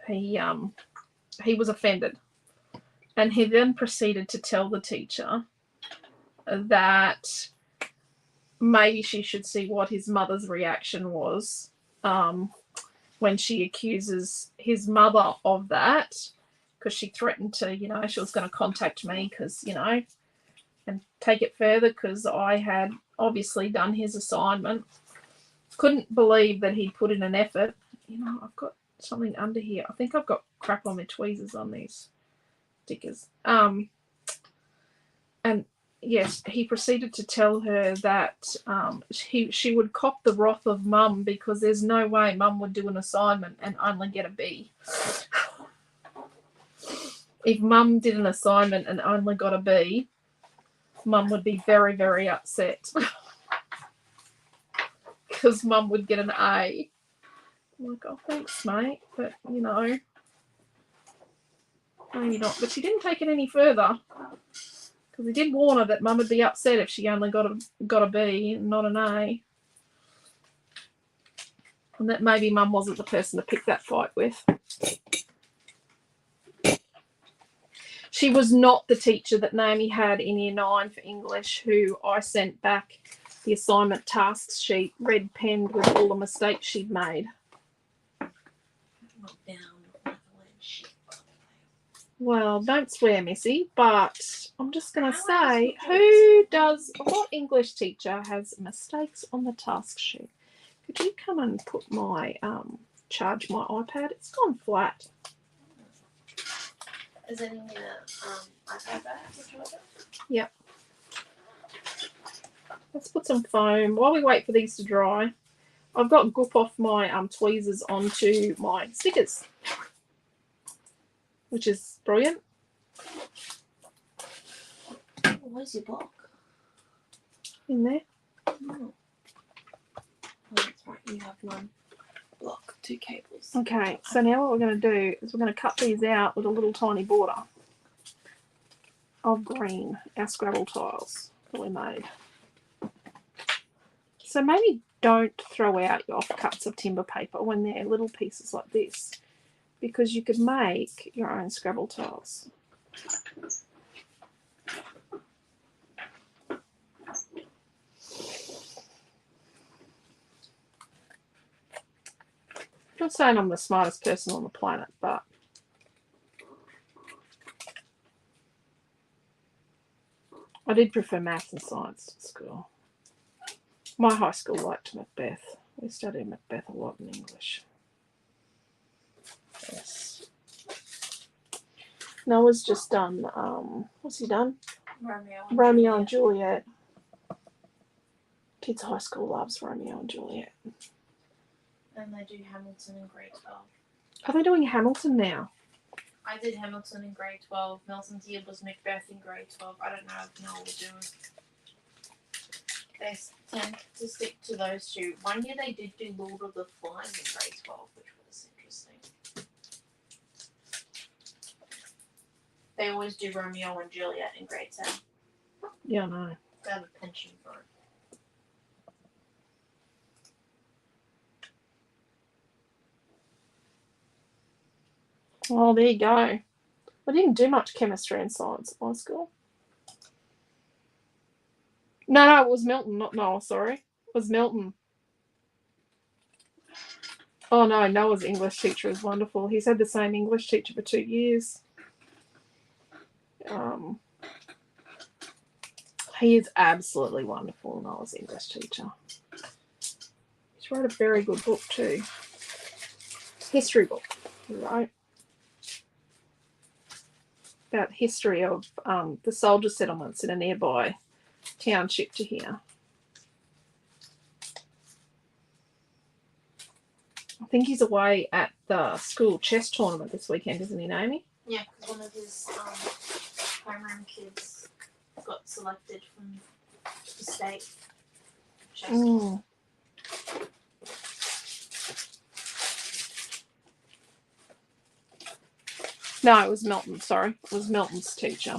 he was offended. And he then proceeded to tell the teacher that maybe she should see what his mother's reaction was when she accuses his mother of that, because she threatened to, you know, she was going to contact me because, you know, and take it further because I had obviously done his assignment. Couldn't believe that he put in an effort. You know, I've got something under here. I think I've got crap on my tweezers on these stickers. And yes, he proceeded to tell her that she would cop the wrath of mum because there's no way mum would do an assignment and only get a B. If mum did an assignment and only got a B, mum would be very, very upset because mum would get an A. I'm like, oh, thanks, mate, but, you know, Maybe not, but she didn't take it any further. Because we did warn her that Mum would be upset if she only got a B and not an A. And that maybe Mum wasn't the person to pick that fight with. She was not the teacher that Naomi had in Year 9 for English, who I sent back the assignment tasks sheet, red penned with all the mistakes she'd made.
Not down with the shit.
Well, don't swear, Missy, but I'm just going to
How
say,
else
what English teacher has mistakes on the task sheet? Could you come and put my, charge my iPad? It's gone flat.
Is it in your iPad bag?
Yep. Let's put some foam. While we wait for these to dry, I've got goop off my tweezers onto my stickers, which is brilliant.
Where's your block?
In there.
Oh, that's right. You have one block, 2 cables.
Okay, so now what we're going to do is we're going to cut these out with a little tiny border of green, our Scrabble tiles that we made. So maybe don't throw out your offcuts of timber paper when they're little pieces like this, because you could make your own Scrabble tiles. I'm not saying I'm the smartest person on the planet, but I did prefer maths and science at school. My high school liked Macbeth. We studied Macbeth a lot in English. Yes. Noah's just done, what's he done? Romeo and Juliet. Kids high school loves Romeo and Juliet.
And they do Hamilton in grade 12.
Are they doing Hamilton now?
I did Hamilton in grade 12. Nelson's year was Macbeth in grade 12. I don't know if Noel will do it. They tend to stick to those two. One year they did do Lord of the Flies in grade 12, which was interesting. They always do Romeo and Juliet in grade 10.
Yeah, I know.
They have a pension for it.
Oh, there you go. I didn't do much chemistry and science at my school. No, it was Milton, not Noah, sorry. It was Milton. Oh, no, Noah's English teacher is wonderful. He's had the same English teacher for 2 years. He is absolutely wonderful, Noah's English teacher. He's wrote a very good book too. History book, right? About history of the soldier settlements in a nearby township to here. I think he's away at the school chess tournament this weekend, isn't he, Naomi?
Yeah, because one of his homeroom kids got selected from the state chess tournament.
No, it was Milton, sorry. It was Milton's teacher.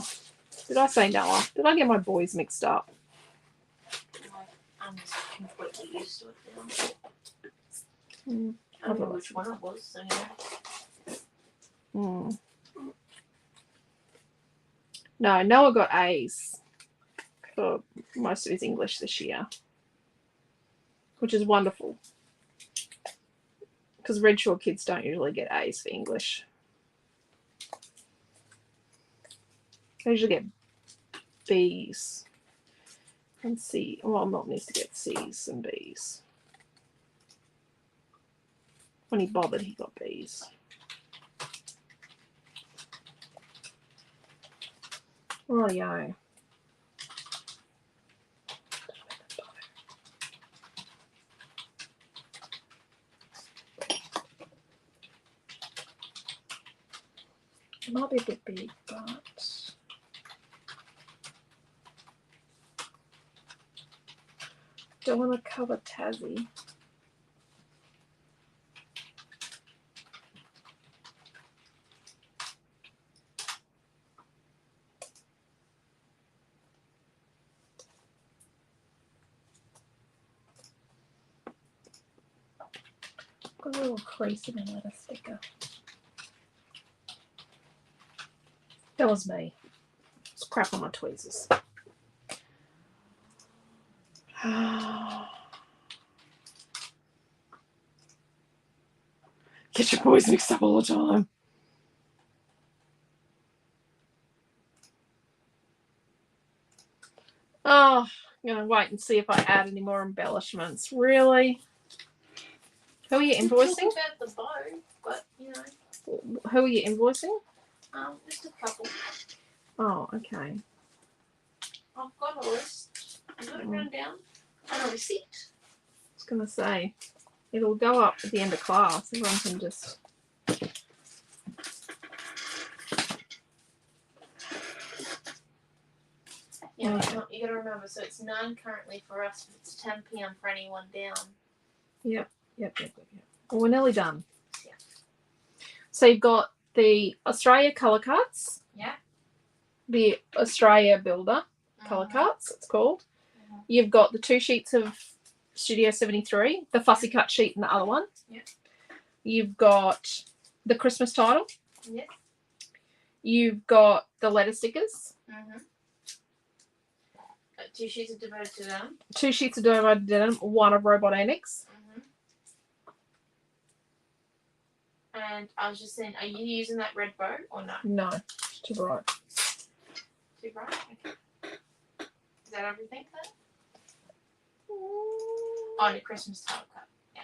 Did I say Noah? Did I get my boys mixed up?
I'm just completely used to it now.
Mm.
I don't know which one it was, anyway.
No, Noah got A's for most of his English this year, which is wonderful, because Redshaw kids don't usually get A's for English. They usually get B's and C. Well, Milton needs to get C's and B's. When he bothered, he got B's. Rightio. It might be a bit big, but don't want to cover Tassie. Got a little crease in the letter sticker. That was me. It's crap on my tweezers. Get your boys mixed up all the time. Oh, I'm going to wait and see if I add any more embellishments. Really? Who are you invoicing?
About the bow, but you know.
Who are you invoicing?
Just a couple.
Oh, okay.
I've got a list. I've got it run down. And a receipt.
I was going to say, it'll go up at the end of class. Everyone can just...
Yeah, you got to remember, so it's 9 currently for us, but it's 10 p.m. for anyone down.
Yep. Well, we're nearly done.
Yeah.
So you've got the Australia colour cards.
Yeah.
The Australia Builder colour cards, it's called. You've got the 2 sheets of Studio73, the fussy cut sheet and the other one.
Yeah.
You've got the Christmas title.
Yeah.
You've got the letter stickers.
2 sheets of devoted to them.
2 sheets of devoted denim, 1 of Robot Annex.
And I was just saying, are you using that red bow or no?
No, too bright.
Too bright? Okay. Is that everything then? On a Christmas title cut. Yeah.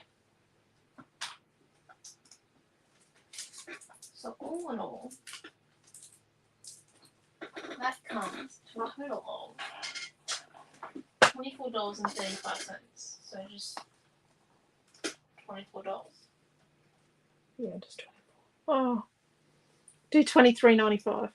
So all in all, that comes to a total of $24.35. So just $24.
Yeah, just 24. Oh, do $23.95.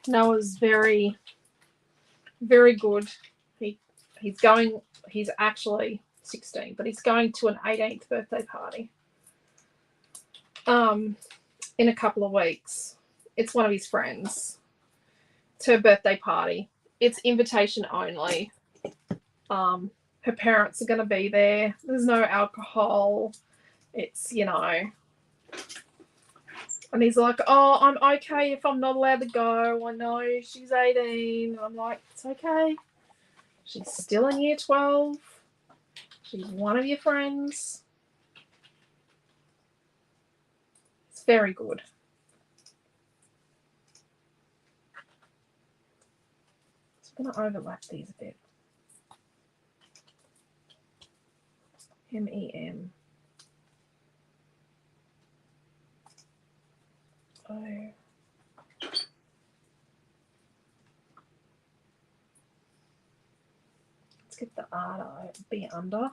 Noah's very, very good. He's actually 16, but he's going to an 18th birthday party in a couple of weeks. It's one of his friends. It's her birthday party. It's invitation only. Her parents are going to be there. There's no alcohol. It's, you know. And he's like, oh, I'm okay if I'm not allowed to go. I know she's 18. And I'm like, it's okay. She's still in year 12. She's one of your friends. It's very good. So I'm going to overlap these a bit. MEM. Oh. Let's get the R to be under.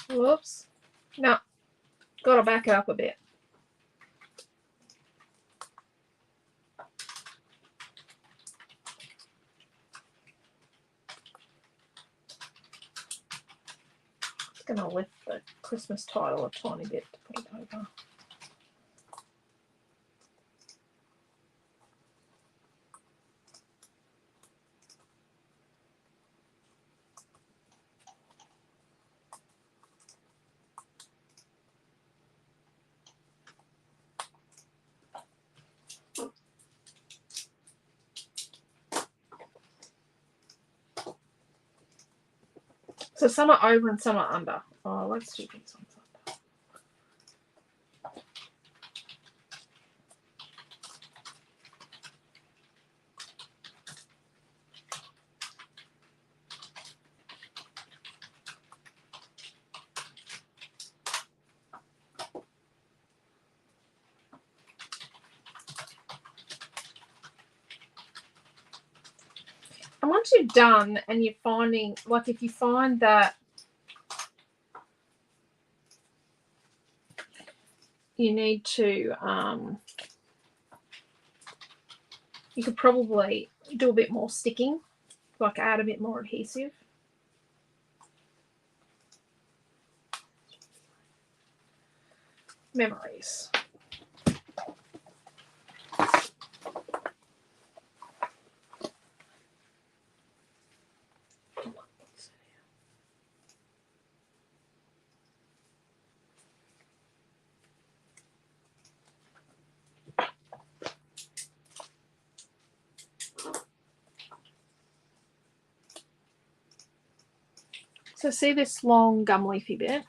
Whoops. No. Got to back it up a bit. Going to lift the Christmas title a tiny bit to put it over. So some are over and some are under. Oh, let's do these ones under. once you've done and you're finding, like if you find that you need to, you could probably do a bit more sticking, like add a bit more adhesive. Memories. So see this long gum leafy bit?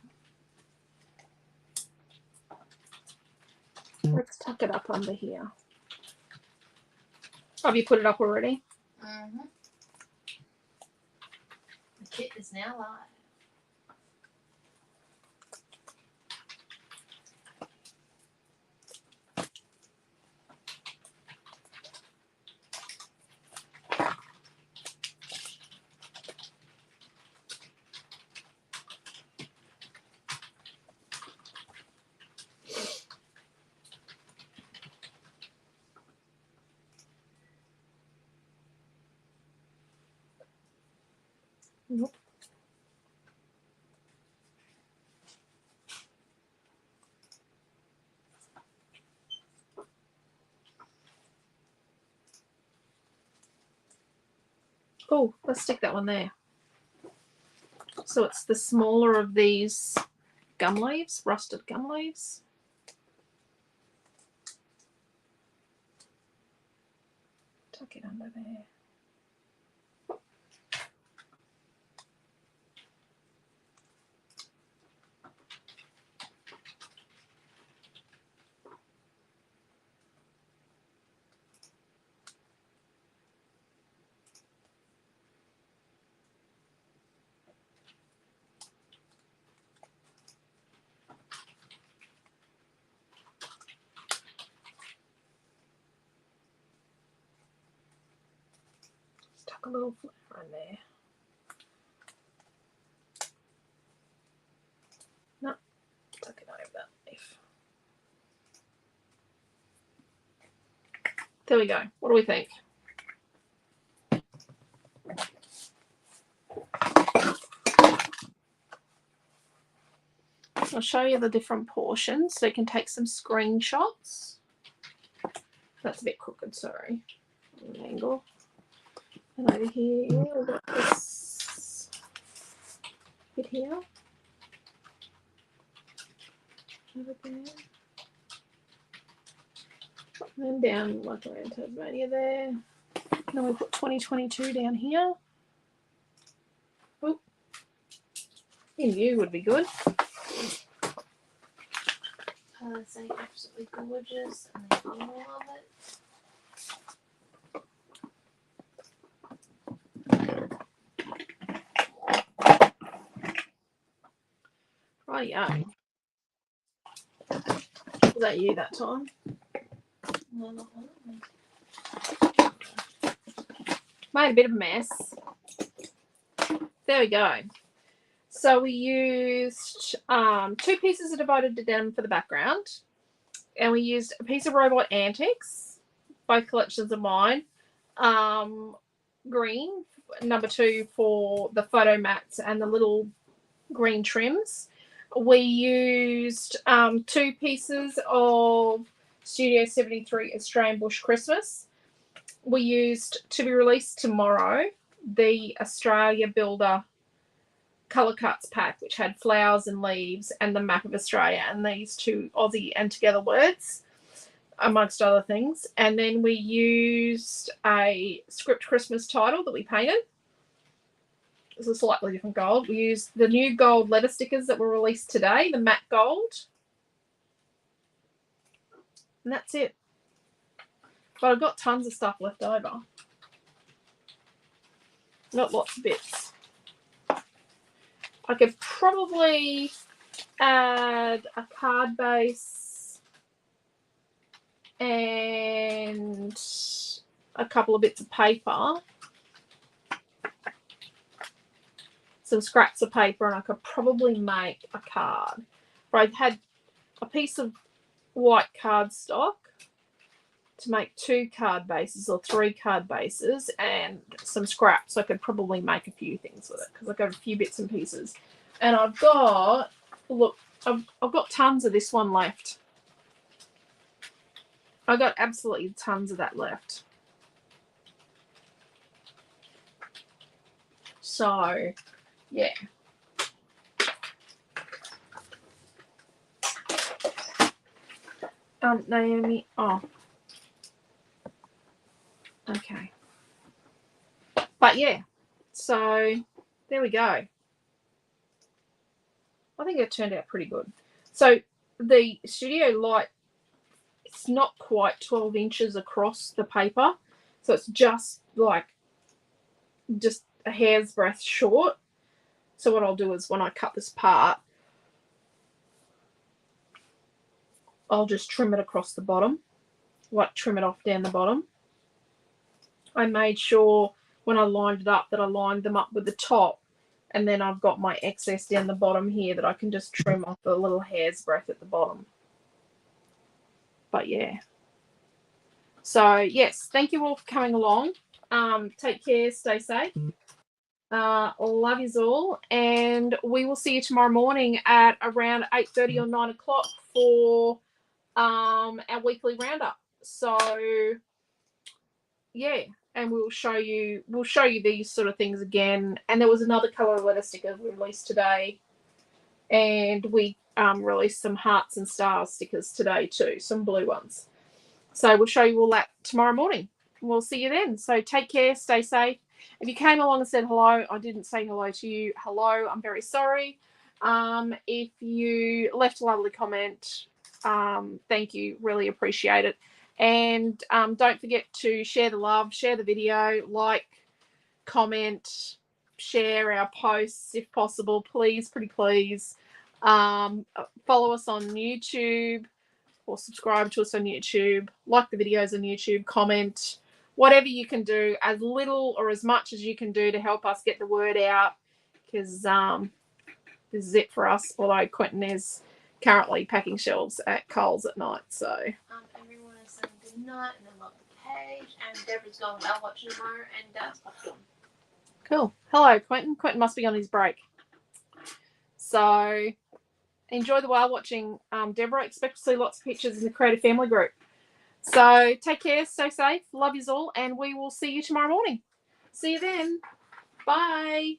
Let's tuck it up under here. Have you put it up already?
Mm-hmm. The kit is now live.
Nope. Oh, let's stick that one there. So it's the smaller of these gum leaves, rusted gum leaves. Tuck it under there. Tuck a little flower in there. No, tuck it over that leaf. There we go. What do we think? I'll show you the different portions so you can take some screenshots. That's a bit crooked, sorry. An angle. And over here, we've got this bit here. Over there. And then down like around Tasmania there. And then we put 2022 down here. Oh, in view would be good.
Colours are absolutely gorgeous, and I love it.
Rightio. Was that you that time?
No, not one of them.
Made a bit of a mess. There we go. So we used 2 pieces of devoted to denim for the background, and we used a piece of Robot Antics, both collections of mine, green, number 2 for the photo mats and the little green trims. We used 2 pieces of Studio73 Australian Bush Christmas. We used, to be released tomorrow, the Australia Builder Colour Cuts pack, which had flowers and leaves and the map of Australia and these 2 Aussie and together words, amongst other things. And then we used a script Christmas title that we painted. It's a slightly different gold. We used the new gold letter stickers that were released today, the matte gold. And that's it. But I've got tons of stuff left over. Not lots of bits. I could probably add a card base and a couple of bits of paper some scraps of paper, and I could probably make a card. But I had a piece of white cardstock to make 2 card bases or 3 card bases and some scraps. So I could probably make a few things with it because I've got a few bits and pieces. And I've got, look, I've got tons of this one left. I got absolutely tons of that left. So, yeah. Naomi, oh. Okay. But yeah, so there we go. I think it turned out pretty good. So the studio light, it's not quite 12 inches across the paper. So it's just like, just a hair's breadth short. So what I'll do is when I cut this part, I'll just trim it across the bottom, like trim it off down the bottom. I made sure when I lined it up that I lined them up with the top, and then I've got my excess down the bottom here that I can just trim off the little hair's breadth at the bottom. But yeah. So yes, thank you all for coming along. Take care, stay safe. Love yous all, and we will see you tomorrow morning at around 8:30 or 9 o'clock for our weekly roundup. So yeah, and we'll show you these sort of things again. And there was another color letter sticker we released today, and we released some hearts and stars stickers today too, some blue ones. So we'll show you all that tomorrow morning. We'll see you then. So take care, stay safe. If you came along and said hello, I didn't say hello to you. Hello, I'm very sorry. If you left a lovely comment, thank you, really appreciate it. And don't forget to share the love, share the video, like, comment, share our posts if possible, please, pretty please. Follow us on YouTube or subscribe to us on YouTube, like the videos on YouTube, comment, whatever you can do, as little or as much as you can do to help us get the word out, because this is it for us, although Quentin is currently packing shelves at Coles at night. So
everyone is saying good night, and I love the page, and Deborah's going well watching tomorrow, and popcorn.
Cool. Hello, Quentin. Quentin must be on his break. So enjoy the whale watching, Deborah. Expect to see lots of pictures in the Creative Family group. So take care, stay safe, love yous all, and we will see you tomorrow morning. See you then. Bye.